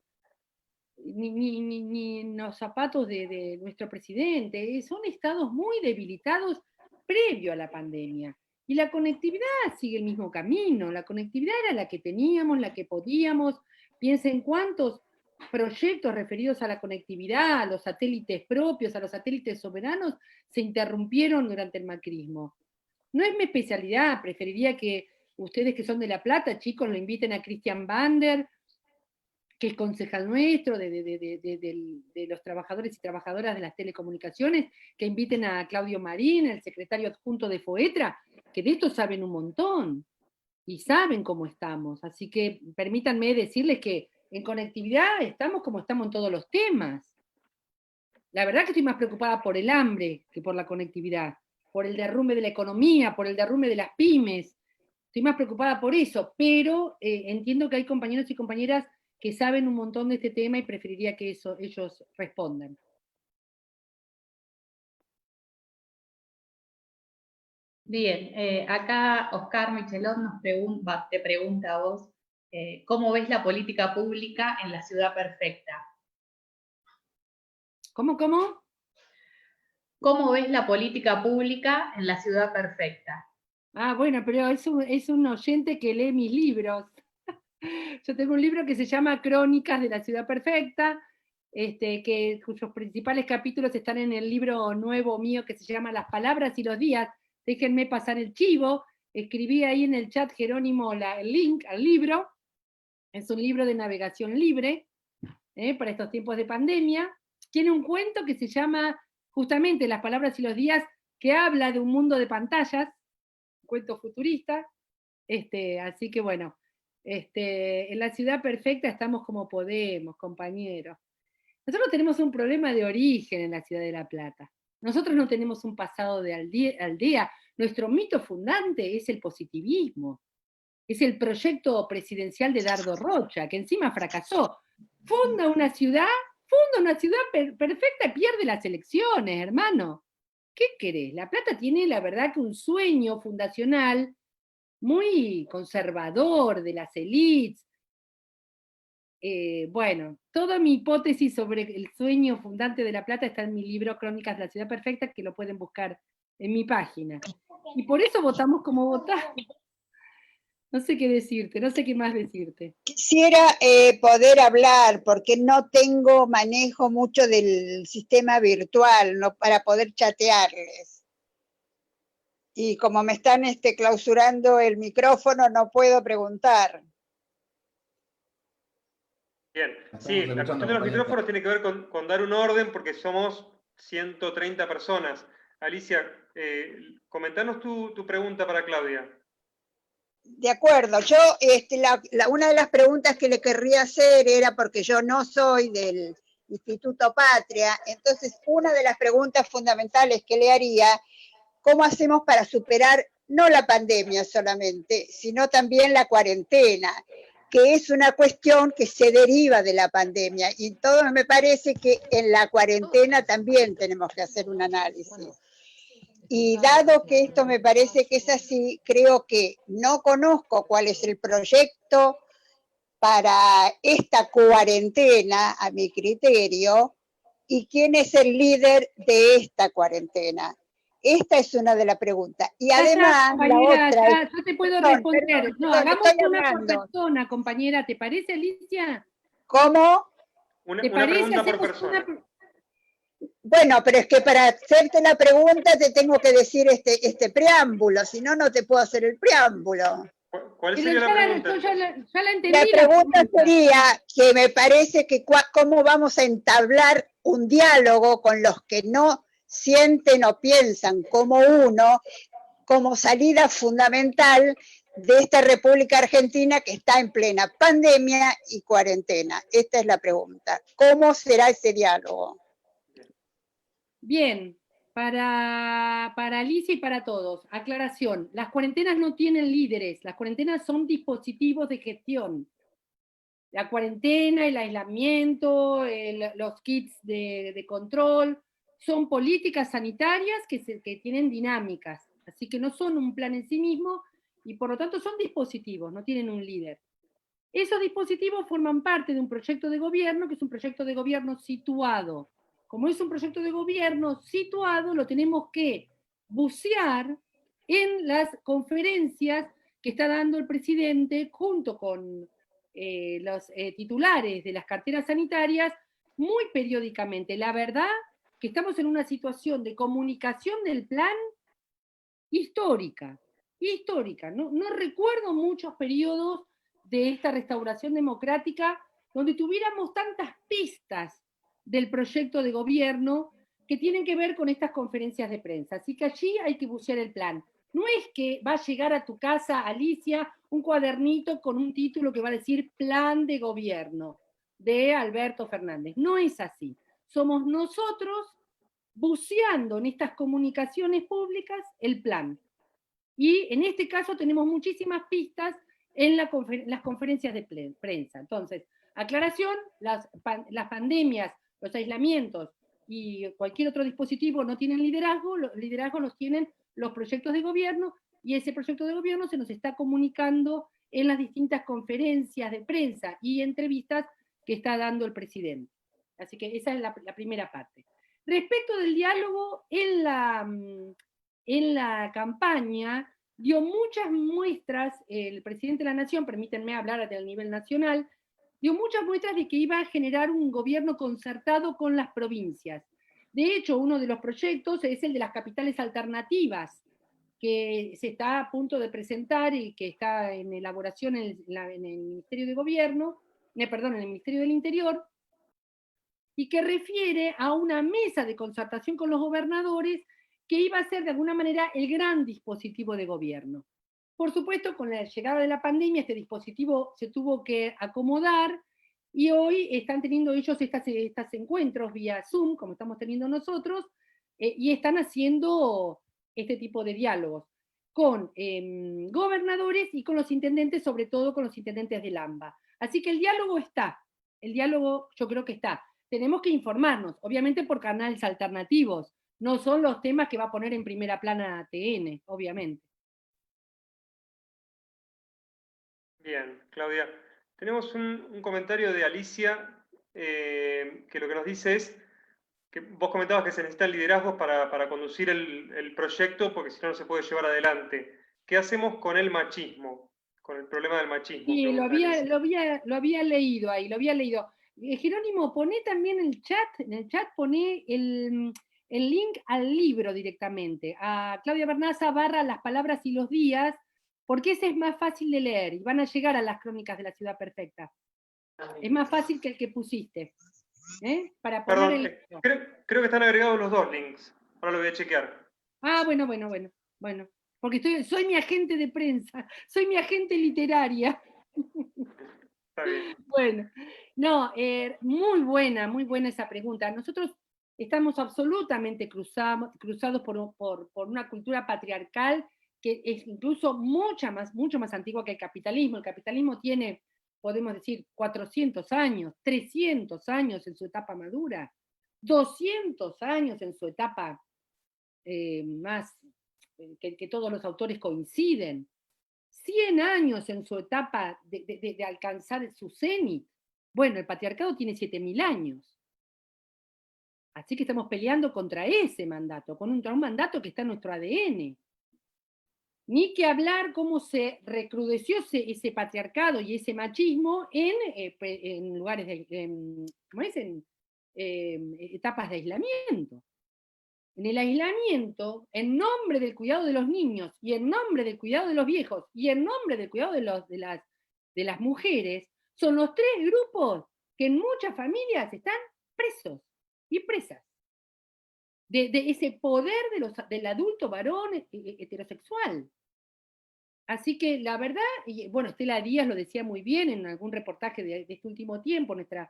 ni en los zapatos de nuestro presidente. Son estados muy debilitados previo a la pandemia. Y la conectividad sigue el mismo camino. La conectividad era la que teníamos, la que podíamos. Piensen cuántos proyectos referidos a la conectividad, a los satélites propios, a los satélites soberanos, se interrumpieron durante el macrismo. No es mi especialidad, preferiría que ustedes que son de La Plata, chicos, lo inviten a Cristian Bander, que es concejal nuestro, de los trabajadores y trabajadoras de las telecomunicaciones, que inviten a Claudio Marín, el secretario adjunto de FOETRA, que de esto saben un montón, y saben cómo estamos. Así que permítanme decirles que en conectividad estamos como estamos en todos los temas. La verdad que estoy más preocupada por el hambre que por la conectividad, por el derrumbe de la economía, por el derrumbe de las pymes. Estoy más preocupada por eso, pero entiendo que hay compañeros y compañeras que saben un montón de este tema y preferiría que ellos respondan. Bien, acá Oscar Michelot te pregunta a vos, ¿cómo ves la política pública en la ciudad perfecta? ¿Cómo? ¿Cómo ves la política pública en la ciudad perfecta? Ah, bueno, pero es un oyente que lee mis libros. Yo tengo un libro que se llama Crónicas de la Ciudad Perfecta, cuyos principales capítulos están en el libro nuevo mío que se llama Las Palabras y los Días. Déjenme pasar el chivo. Escribí ahí en el chat, Jerónimo, el link al libro. Es un libro de navegación libre para estos tiempos de pandemia. Tiene un cuento que se llama justamente Las Palabras y los Días, que habla de un mundo de pantallas, un cuento futurista. Así que bueno, en la ciudad perfecta estamos como podemos, compañeros. Nosotros tenemos un problema de origen en la ciudad de La Plata. Nosotros no tenemos un pasado de aldea. Nuestro mito fundante es el positivismo. Es el proyecto presidencial de Dardo Rocha, que encima fracasó. Funda una ciudad perfecta y pierde las elecciones, hermano. ¿Qué querés? La Plata tiene, la verdad, que un sueño fundacional muy conservador de las élites. Bueno, toda mi hipótesis sobre el sueño fundante de La Plata está en mi libro Crónicas de la Ciudad Perfecta, que lo pueden buscar en mi página. Y por eso votamos como votamos. No sé qué decirte, no sé qué más decirte. Quisiera poder hablar, porque no tengo manejo mucho del sistema virtual, no, para poder chatearles. Y como me están clausurando el micrófono, no puedo preguntar. Bien, sí, la cuestión de los micrófonos tiene que ver con dar un orden, porque somos 130 personas. Alicia, comentanos tu pregunta para Claudia. De acuerdo, yo una de las preguntas que le querría hacer era, porque yo no soy del Instituto Patria, entonces una de las preguntas fundamentales que le haría, ¿cómo hacemos para superar no la pandemia solamente, sino también la cuarentena, que es una cuestión que se deriva de la pandemia? Y todo me parece que en la cuarentena también tenemos que hacer un análisis. Y dado que esto me parece que es así, creo que no conozco cuál es el proyecto para esta cuarentena, a mi criterio, y quién es el líder de esta cuarentena. Esta es una de las preguntas. Y Ya está, además, la compañera, otra es... ya te puedo Perdón, responder. perdón, No, perdón, hagamos estoy una por hablando. persona, compañera. ¿Te parece, Alicia? ¿Cómo? Una ¿Te parece? pregunta por Hacemos persona. Bueno, pero es que para hacerte la pregunta te tengo que decir este preámbulo, si no, no te puedo hacer el preámbulo. ¿Cuál Pero sería la pregunta? ya la entendí. La pregunta sería que me parece que cómo vamos a entablar un diálogo con los que no sienten o piensan como uno, como salida fundamental de esta República Argentina que está en plena pandemia y cuarentena. Esta es la pregunta. ¿Cómo será ese diálogo? Bien, para Alicia y para todos, aclaración, las cuarentenas no tienen líderes, las cuarentenas son dispositivos de gestión. La cuarentena, el aislamiento, los kits de control, son políticas sanitarias que tienen dinámicas, así que no son un plan en sí mismo y por lo tanto son dispositivos, no tienen un líder. Esos dispositivos forman parte de un proyecto de gobierno que es un proyecto de gobierno situado. Como es un proyecto de gobierno situado, lo tenemos que bucear en las conferencias que está dando el presidente junto con los titulares de las carteras sanitarias muy periódicamente. La verdad que estamos en una situación de comunicación del plan histórica. No recuerdo muchos periodos de esta restauración democrática donde tuviéramos tantas pistas del proyecto de gobierno que tienen que ver con estas conferencias de prensa. Así que allí hay que bucear el plan. No es que va a llegar a tu casa, Alicia, un cuadernito con un título que va a decir Plan de Gobierno de Alberto Fernández. No es así. Somos nosotros buceando en estas comunicaciones públicas el plan. Y en este caso tenemos muchísimas pistas en las conferencias de prensa. Entonces, aclaración, las pandemias, los aislamientos y cualquier otro dispositivo no tienen liderazgo, los liderazgos los tienen los proyectos de gobierno, y ese proyecto de gobierno se nos está comunicando en las distintas conferencias de prensa y entrevistas que está dando el presidente. Así que esa es la primera parte. Respecto del diálogo, en la campaña dio muchas muestras, el presidente de la Nación, permítanme hablar del nivel nacional, dio muchas muestras de que iba a generar un gobierno concertado con las provincias. De hecho, uno de los proyectos es el de las capitales alternativas, que se está a punto de presentar y que está en elaboración en el Ministerio de Gobierno, en el Ministerio del Interior, y que refiere a una mesa de concertación con los gobernadores que iba a ser de alguna manera el gran dispositivo de gobierno. Por supuesto, con la llegada de la pandemia, este dispositivo se tuvo que acomodar y hoy están teniendo ellos estos encuentros vía Zoom, como estamos teniendo nosotros, y están haciendo este tipo de diálogos con gobernadores y con los intendentes, sobre todo con los intendentes del AMBA. Así que el diálogo está, el diálogo yo creo que está. Tenemos que informarnos, obviamente por canales alternativos, no son los temas que va a poner en primera plana TN, obviamente. Bien, Claudia. Tenemos un comentario de Alicia que lo que nos dice es que vos comentabas que se necesitan liderazgos para conducir el proyecto porque si no, no se puede llevar adelante. ¿Qué hacemos con el machismo? Con el problema del machismo. Sí, lo había leído ahí, lo había leído. Jerónimo, poné también en el chat poné el link al libro directamente, a Claudia Bernaza / Las palabras y los días, porque ese es más fácil de leer y van a llegar a las crónicas de la ciudad perfecta. Es más fácil que el que pusiste. Para poner Perdón, el libro. creo que están agregados los dos links. Ahora lo voy a chequear. Ah, bueno. Porque soy mi agente de prensa, soy mi agente literaria. Está bien. Bueno, no, muy buena esa pregunta. Nosotros estamos absolutamente cruzados por una cultura patriarcal que es incluso mucho más antigua que el capitalismo. El capitalismo tiene, podemos decir, 400 años, 300 años en su etapa madura, 200 años en su etapa más que todos los autores coinciden. 100 años en su etapa de alcanzar su cenit. Bueno, el patriarcado tiene 7.000 años. Así que estamos peleando contra ese mandato, contra un mandato que está en nuestro ADN. Ni que hablar cómo se recrudeció ese patriarcado y ese machismo en lugares ¿cómo es? En etapas de aislamiento. En el aislamiento, en nombre del cuidado de los niños, y en nombre del cuidado de los viejos, y en nombre del cuidado de las mujeres, son los 3 grupos que en muchas familias están presos y presas. De ese poder del adulto varón heterosexual. Así que la verdad, y bueno, Estela Díaz lo decía muy bien en algún reportaje de este último tiempo, nuestra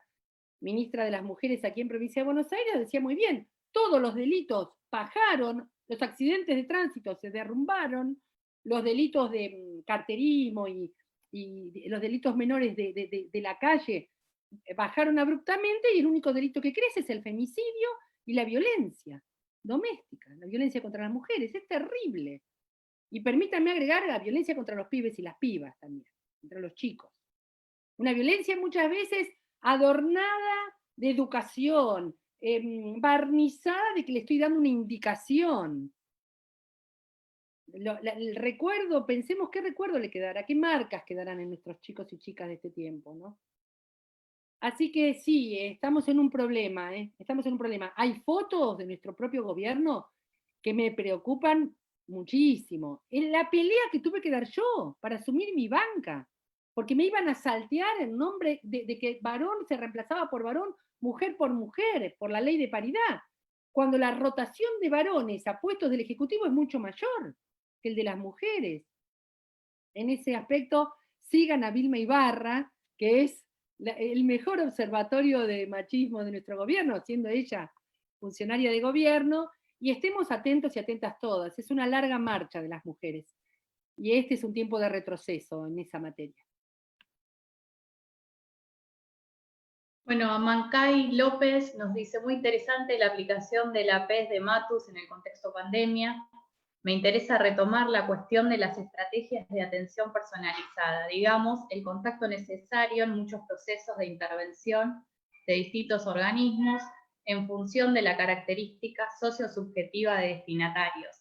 ministra de las Mujeres aquí en Provincia de Buenos Aires, decía muy bien, todos los delitos bajaron, los accidentes de tránsito se derrumbaron, los delitos de carterismo y los delitos menores de la calle bajaron abruptamente, y el único delito que crece es el femicidio y la violencia doméstica, la violencia contra las mujeres. Es terrible. Y permítanme agregar la violencia contra los pibes y las pibas también, contra los chicos. Una violencia muchas veces adornada de educación, barnizada de que le estoy dando una indicación. El recuerdo, pensemos qué recuerdo le quedará, qué marcas quedarán en nuestros chicos y chicas de este tiempo, ¿no? Así que sí, estamos en un problema, estamos en un problema. Hay fotos de nuestro propio gobierno que me preocupan muchísimo. En la pelea que tuve que dar yo para asumir mi banca, porque me iban a saltear en nombre de que varón se reemplazaba por varón, mujer por mujer, por la ley de paridad, cuando la rotación de varones a puestos del Ejecutivo es mucho mayor que el de las mujeres. En ese aspecto, sigan a Vilma Ibarra, que es el mejor observatorio de machismo de nuestro gobierno, siendo ella funcionaria de gobierno, y estemos atentos y atentas todas. Es una larga marcha de las mujeres, y este es un tiempo de retroceso en esa materia. Bueno, Amancay López nos dice, muy interesante la aplicación de la PES de Matus en el contexto pandemia. Me interesa retomar la cuestión de las estrategias de atención personalizada, digamos, el contacto necesario en muchos procesos de intervención de distintos organismos en función de la característica sociosubjetiva de destinatarios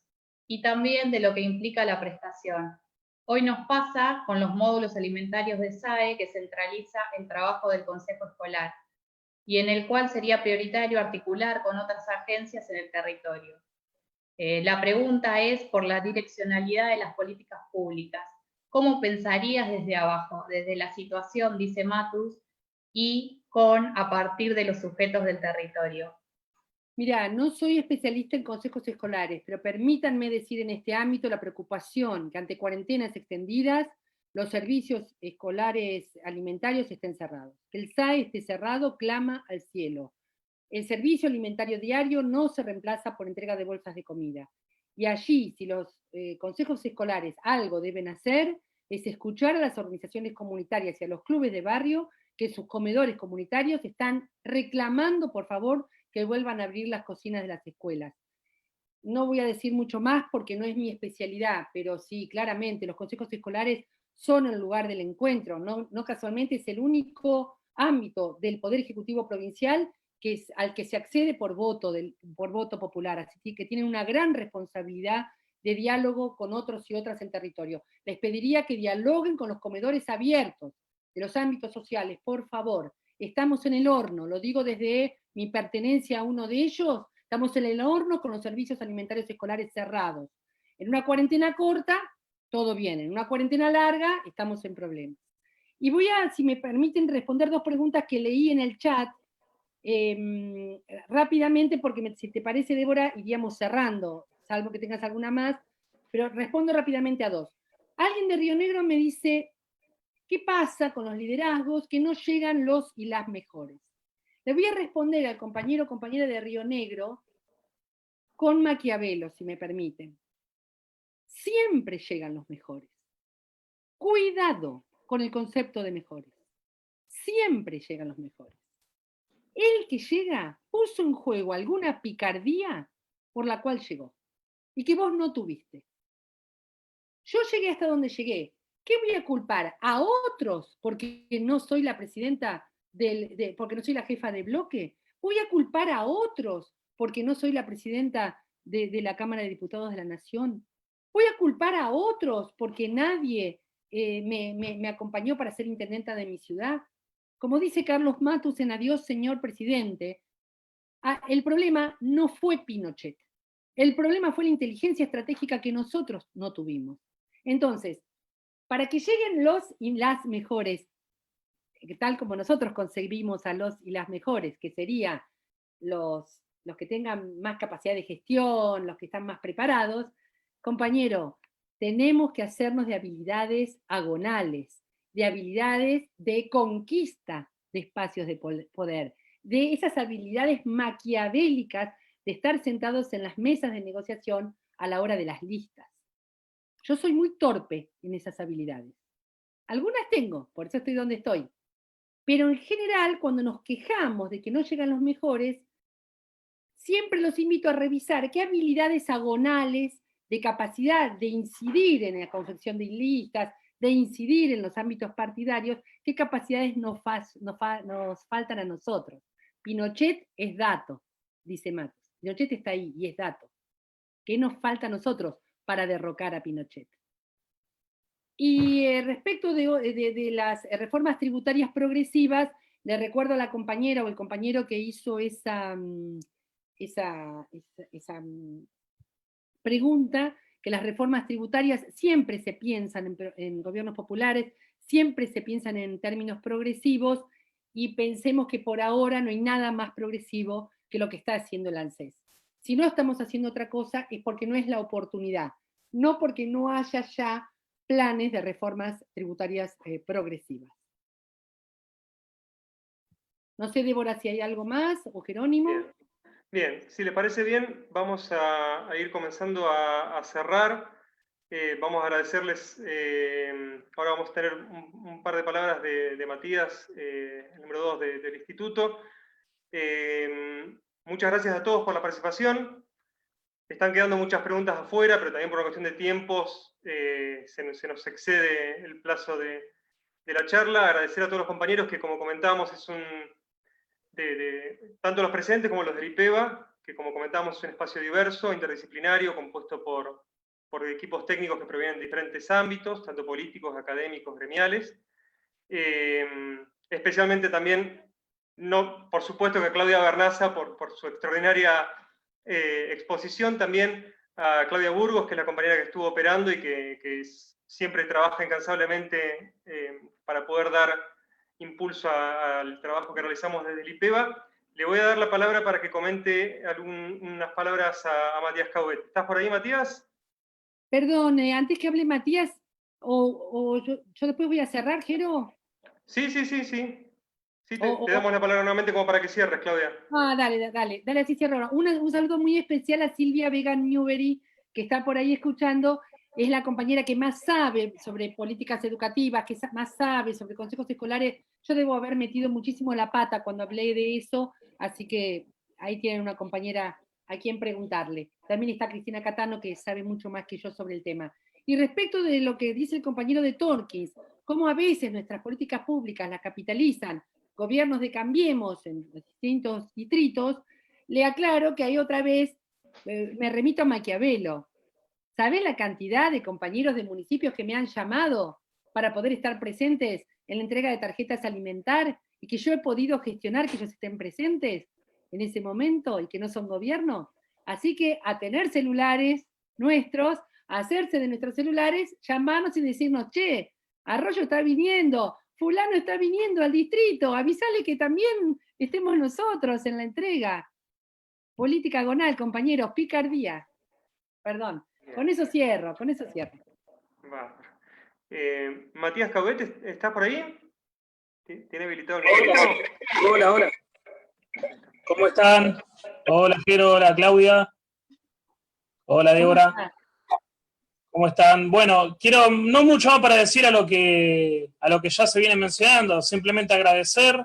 y también de lo que implica la prestación. Hoy nos pasa con los módulos alimentarios de SAE, que centraliza el trabajo del Consejo Escolar y en el cual sería prioritario articular con otras agencias en el territorio. La pregunta es por la direccionalidad de las políticas públicas. ¿Cómo pensarías desde abajo, desde la situación, dice Matus, y a partir de los sujetos del territorio? Mirá, no soy especialista en consejos escolares, pero permítanme decir en este ámbito la preocupación que ante cuarentenas extendidas los servicios escolares alimentarios estén cerrados. Que el SAE esté cerrado clama al cielo. El servicio alimentario diario no se reemplaza por entrega de bolsas de comida. Y allí, si los consejos escolares algo deben hacer, es escuchar a las organizaciones comunitarias y a los clubes de barrio que sus comedores comunitarios están reclamando, por favor, que vuelvan a abrir las cocinas de las escuelas. No voy a decir mucho más porque no es mi especialidad, pero sí, claramente, los consejos escolares son el lugar del encuentro, no casualmente es el único ámbito del Poder Ejecutivo Provincial al que se accede por voto popular, así que tienen una gran responsabilidad de diálogo con otros y otras en territorio. Les pediría que dialoguen con los comedores abiertos de los ámbitos sociales, por favor. Estamos en el horno, lo digo desde mi pertenencia a uno de ellos, estamos en el horno con los servicios alimentarios escolares cerrados. En una cuarentena corta, todo bien, en una cuarentena larga, estamos en problemas. Y voy a, si me permiten, responder 2 preguntas que leí en el chat, rápidamente, porque si te parece, Débora, iríamos cerrando, salvo que tengas alguna más, pero respondo rápidamente a 2. Alguien de Río Negro me dice, ¿qué pasa con los liderazgos que no llegan los y las mejores? Le voy a responder al compañero o compañera de Río Negro con Maquiavelo, si me permiten. Siempre llegan los mejores. Cuidado con el concepto de mejores. Siempre llegan los mejores. El que llega puso en juego alguna picardía por la cual llegó y que vos no tuviste. Yo llegué hasta donde llegué. ¿Qué voy a culpar? ¿A otros porque no soy la presidenta porque no soy la jefa de bloque? ¿Voy a culpar a otros porque no soy la presidenta de la Cámara de Diputados de la Nación? ¿Voy a culpar a otros porque nadie me acompañó para ser intendenta de mi ciudad? Como dice Carlos Matus en Adiós, señor presidente, el problema no fue Pinochet. El problema fue la inteligencia estratégica que nosotros no tuvimos. Entonces, para que lleguen los y las mejores, tal como nosotros concebimos a los y las mejores, que serían los que tengan más capacidad de gestión, los que están más preparados, compañero, tenemos que hacernos de habilidades agonales, de habilidades de conquista de espacios de poder, de esas habilidades maquiavélicas de estar sentados en las mesas de negociación a la hora de las listas. Yo soy muy torpe en esas habilidades. Algunas tengo, por eso estoy donde estoy. Pero en general, cuando nos quejamos de que no llegan los mejores, siempre los invito a revisar qué habilidades agonales de capacidad de incidir en la confección de listas, de incidir en los ámbitos partidarios, qué capacidades nos faltan a nosotros. Pinochet es dato, dice Matos. Pinochet está ahí y es dato. ¿Qué nos falta a nosotros para derrocar a Pinochet? Y respecto de las reformas tributarias progresivas, le recuerdo a la compañera o el compañero que hizo esa pregunta, que las reformas tributarias siempre se piensan en gobiernos populares, siempre se piensan en términos progresivos, y pensemos que por ahora no hay nada más progresivo que lo que está haciendo el ANSES. Si no estamos haciendo otra cosa es porque no es la oportunidad, no porque no haya ya planes de reformas tributarias progresivas. No sé, Débora, si hay algo más, o Jerónimo. Bien, si le parece bien, vamos a ir comenzando a cerrar. Vamos a agradecerles, ahora vamos a tener un par de palabras de Matías, el número 2 del instituto. Muchas gracias a todos por la participación. Están quedando muchas preguntas afuera, pero también por una cuestión de tiempos se nos excede el plazo de la charla. Agradecer a todos los compañeros que, como comentábamos, es tanto los presentes como los del IPEVA, que como comentábamos es un espacio diverso, interdisciplinario, compuesto por equipos técnicos que provienen de diferentes ámbitos, tanto políticos, académicos, gremiales. Especialmente también, por supuesto que a Claudia Bernaza, por su extraordinaria exposición, también a Claudia Burgos, que es la compañera que estuvo operando y que siempre trabaja incansablemente para poder dar impulso al trabajo que realizamos desde el IPEVA. Le voy a dar la palabra para que comente unas palabras a Matías Cauvet. ¿Estás por ahí, Matías? Perdón, antes que hable Matías, yo después voy a cerrar, Jero. Sí, te damos la palabra nuevamente como para que cierres, Claudia. Dale, así cierro. Un saludo muy especial a Silvia Vega Newbery, que está por ahí escuchando. Es la compañera que más sabe sobre políticas educativas, que más sabe sobre consejos escolares. Yo debo haber metido muchísimo la pata cuando hablé de eso, así que ahí tienen una compañera a quien preguntarle. También está Cristina Catano, que sabe mucho más que yo sobre el tema. Y respecto de lo que dice el compañero de Torkins, cómo a veces nuestras políticas públicas las capitalizan gobiernos de Cambiemos en los distintos distritos, le aclaro que ahí otra vez me remito a Maquiavelo. ¿Sabés la cantidad de compañeros de municipios que me han llamado para poder estar presentes en la entrega de tarjetas alimentar y que yo he podido gestionar que ellos estén presentes en ese momento y que no son gobierno? Así que a tener celulares nuestros, a hacerse de nuestros celulares, llamarnos y decirnos, che, Arroyo está viniendo, fulano está viniendo al distrito, avísale que también estemos nosotros en la entrega. Política agonal, compañeros, picardía. Perdón, con eso cierro. Matías Cauvet, ¿estás por ahí? ¿Tiene habilitado el micrófono? Hola. ¿Cómo están? Hola, Jero, hola, Claudia. Hola, Débora. ¿Cómo están? Bueno, quiero no mucho más para decir a lo que ya se viene mencionando, simplemente agradecer.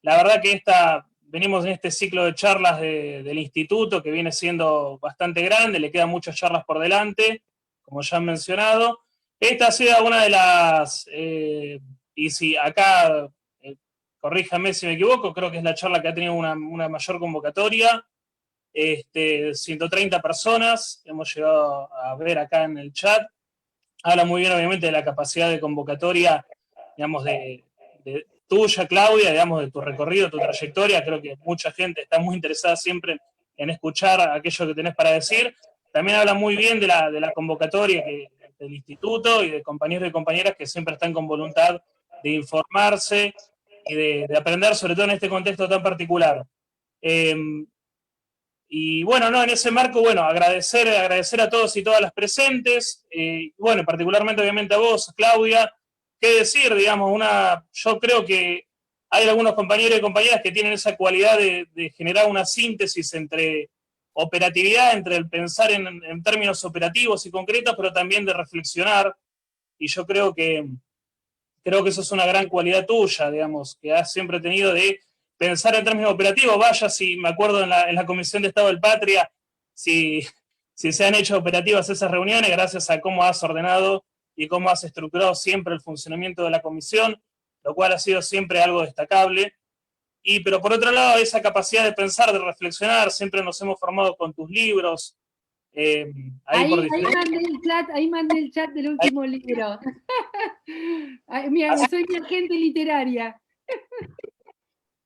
La verdad que venimos en este ciclo de charlas del instituto que viene siendo bastante grande, le quedan muchas charlas por delante, como ya han mencionado, Esta ha sido una de las, y si acá, corríjame si me equivoco, creo que es la charla que ha tenido una mayor convocatoria. 130 personas hemos llegado a ver acá en el chat. Habla muy bien, obviamente, de la capacidad de convocatoria, digamos, de tuya, Claudia, digamos, de tu recorrido, tu trayectoria. Creo que mucha gente está muy interesada siempre en escuchar aquello que tenés para decir. También habla muy bien de la convocatoria del instituto y de compañeros y compañeras que siempre están con voluntad de informarse y de aprender, sobre todo en este contexto tan particular. Y bueno, no, en ese marco, bueno, agradecer a todos y todas las presentes, bueno, particularmente obviamente a vos, Claudia. ¿Qué decir? Digamos, yo creo que hay algunos compañeros y compañeras que tienen esa cualidad de generar una síntesis entre operatividad, entre el pensar en términos operativos y concretos, pero también de reflexionar, y yo creo que eso es una gran cualidad tuya, digamos, que has siempre tenido de pensar en términos operativos. Vaya, si me acuerdo en la Comisión de Estado del Patria, si se han hecho operativas esas reuniones, gracias a cómo has ordenado y cómo has estructurado siempre el funcionamiento de la comisión, lo cual ha sido siempre algo destacable. Pero por otro lado, esa capacidad de pensar, de reflexionar, siempre nos hemos formado con tus libros. Ahí mandé el chat del último libro. Soy mi agente literaria.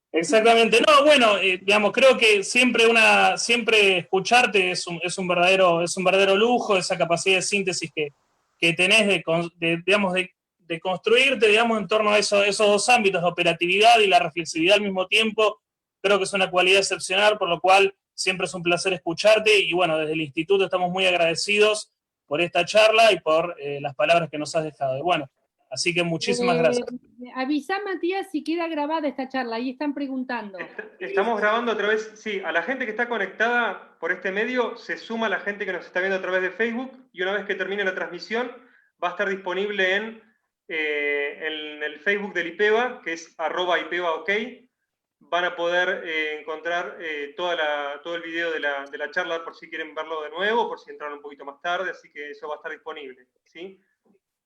Exactamente. No, bueno, digamos, creo que siempre escucharte es un verdadero lujo, esa capacidad de síntesis que tenés de construirte, digamos, en torno a esos dos ámbitos, la operatividad y la reflexividad al mismo tiempo. Creo que es una cualidad excepcional, por lo cual siempre es un placer escucharte, y bueno, desde el instituto estamos muy agradecidos por esta charla y por las palabras que nos has dejado. Y bueno, así que muchísimas gracias. Avisá, Matías, si queda grabada esta charla, ahí están preguntando. Estamos grabando a través, sí, a la gente que está conectada por este medio, se suma la gente que nos está viendo a través de Facebook, y una vez que termine la transmisión, va a estar disponible en el Facebook del IPEBA, que es @IPEBAOK. Van a poder encontrar todo el video de la charla por si quieren verlo de nuevo, por si entraron un poquito más tarde, así que eso va a estar disponible, ¿sí?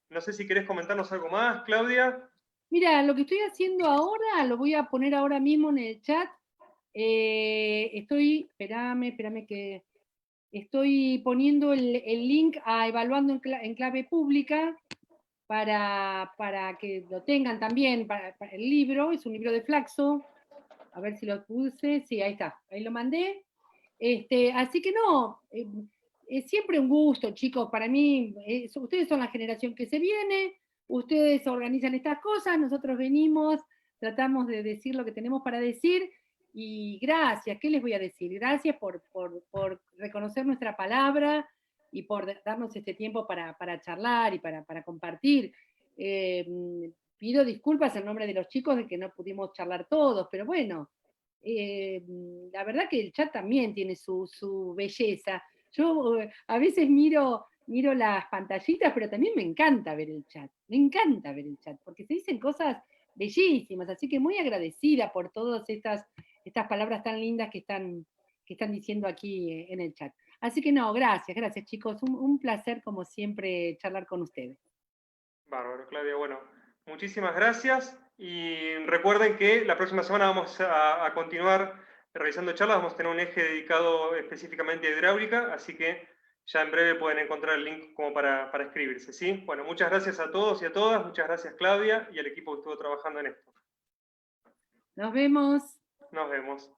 No sé si querés comentarnos algo más, Claudia. Mira, lo que estoy haciendo ahora, lo voy a poner ahora mismo en el chat. Espérame que estoy poniendo el link a Evaluando en Clave Pública para que lo tengan también para el libro. Es un libro de Flaxo. A ver si lo puse. Sí, ahí está. Ahí lo mandé. Así que no, es siempre un gusto, chicos. Para mí, ustedes son la generación que se viene. Ustedes organizan estas cosas, nosotros venimos, tratamos de decir lo que tenemos para decir, y gracias, ¿qué les voy a decir? Gracias por reconocer nuestra palabra y por darnos este tiempo para charlar y para compartir. Pido disculpas en nombre de los chicos de que no pudimos charlar todos, pero bueno, la verdad que el chat también tiene su belleza. Yo a veces miro las pantallitas, pero también me encanta ver el chat, porque se dicen cosas bellísimas, así que muy agradecida por todas estas palabras tan lindas que están diciendo aquí en el chat. Así que no, gracias chicos, un placer como siempre charlar con ustedes. Bárbaro, Claudia, bueno, muchísimas gracias, y recuerden que la próxima semana vamos a continuar realizando charlas, vamos a tener un eje dedicado específicamente a hidráulica, así que ya en breve pueden encontrar el link como para inscribirse, ¿sí? Bueno, muchas gracias a todos y a todas, muchas gracias Claudia y al equipo que estuvo trabajando en esto. Nos vemos. Nos vemos.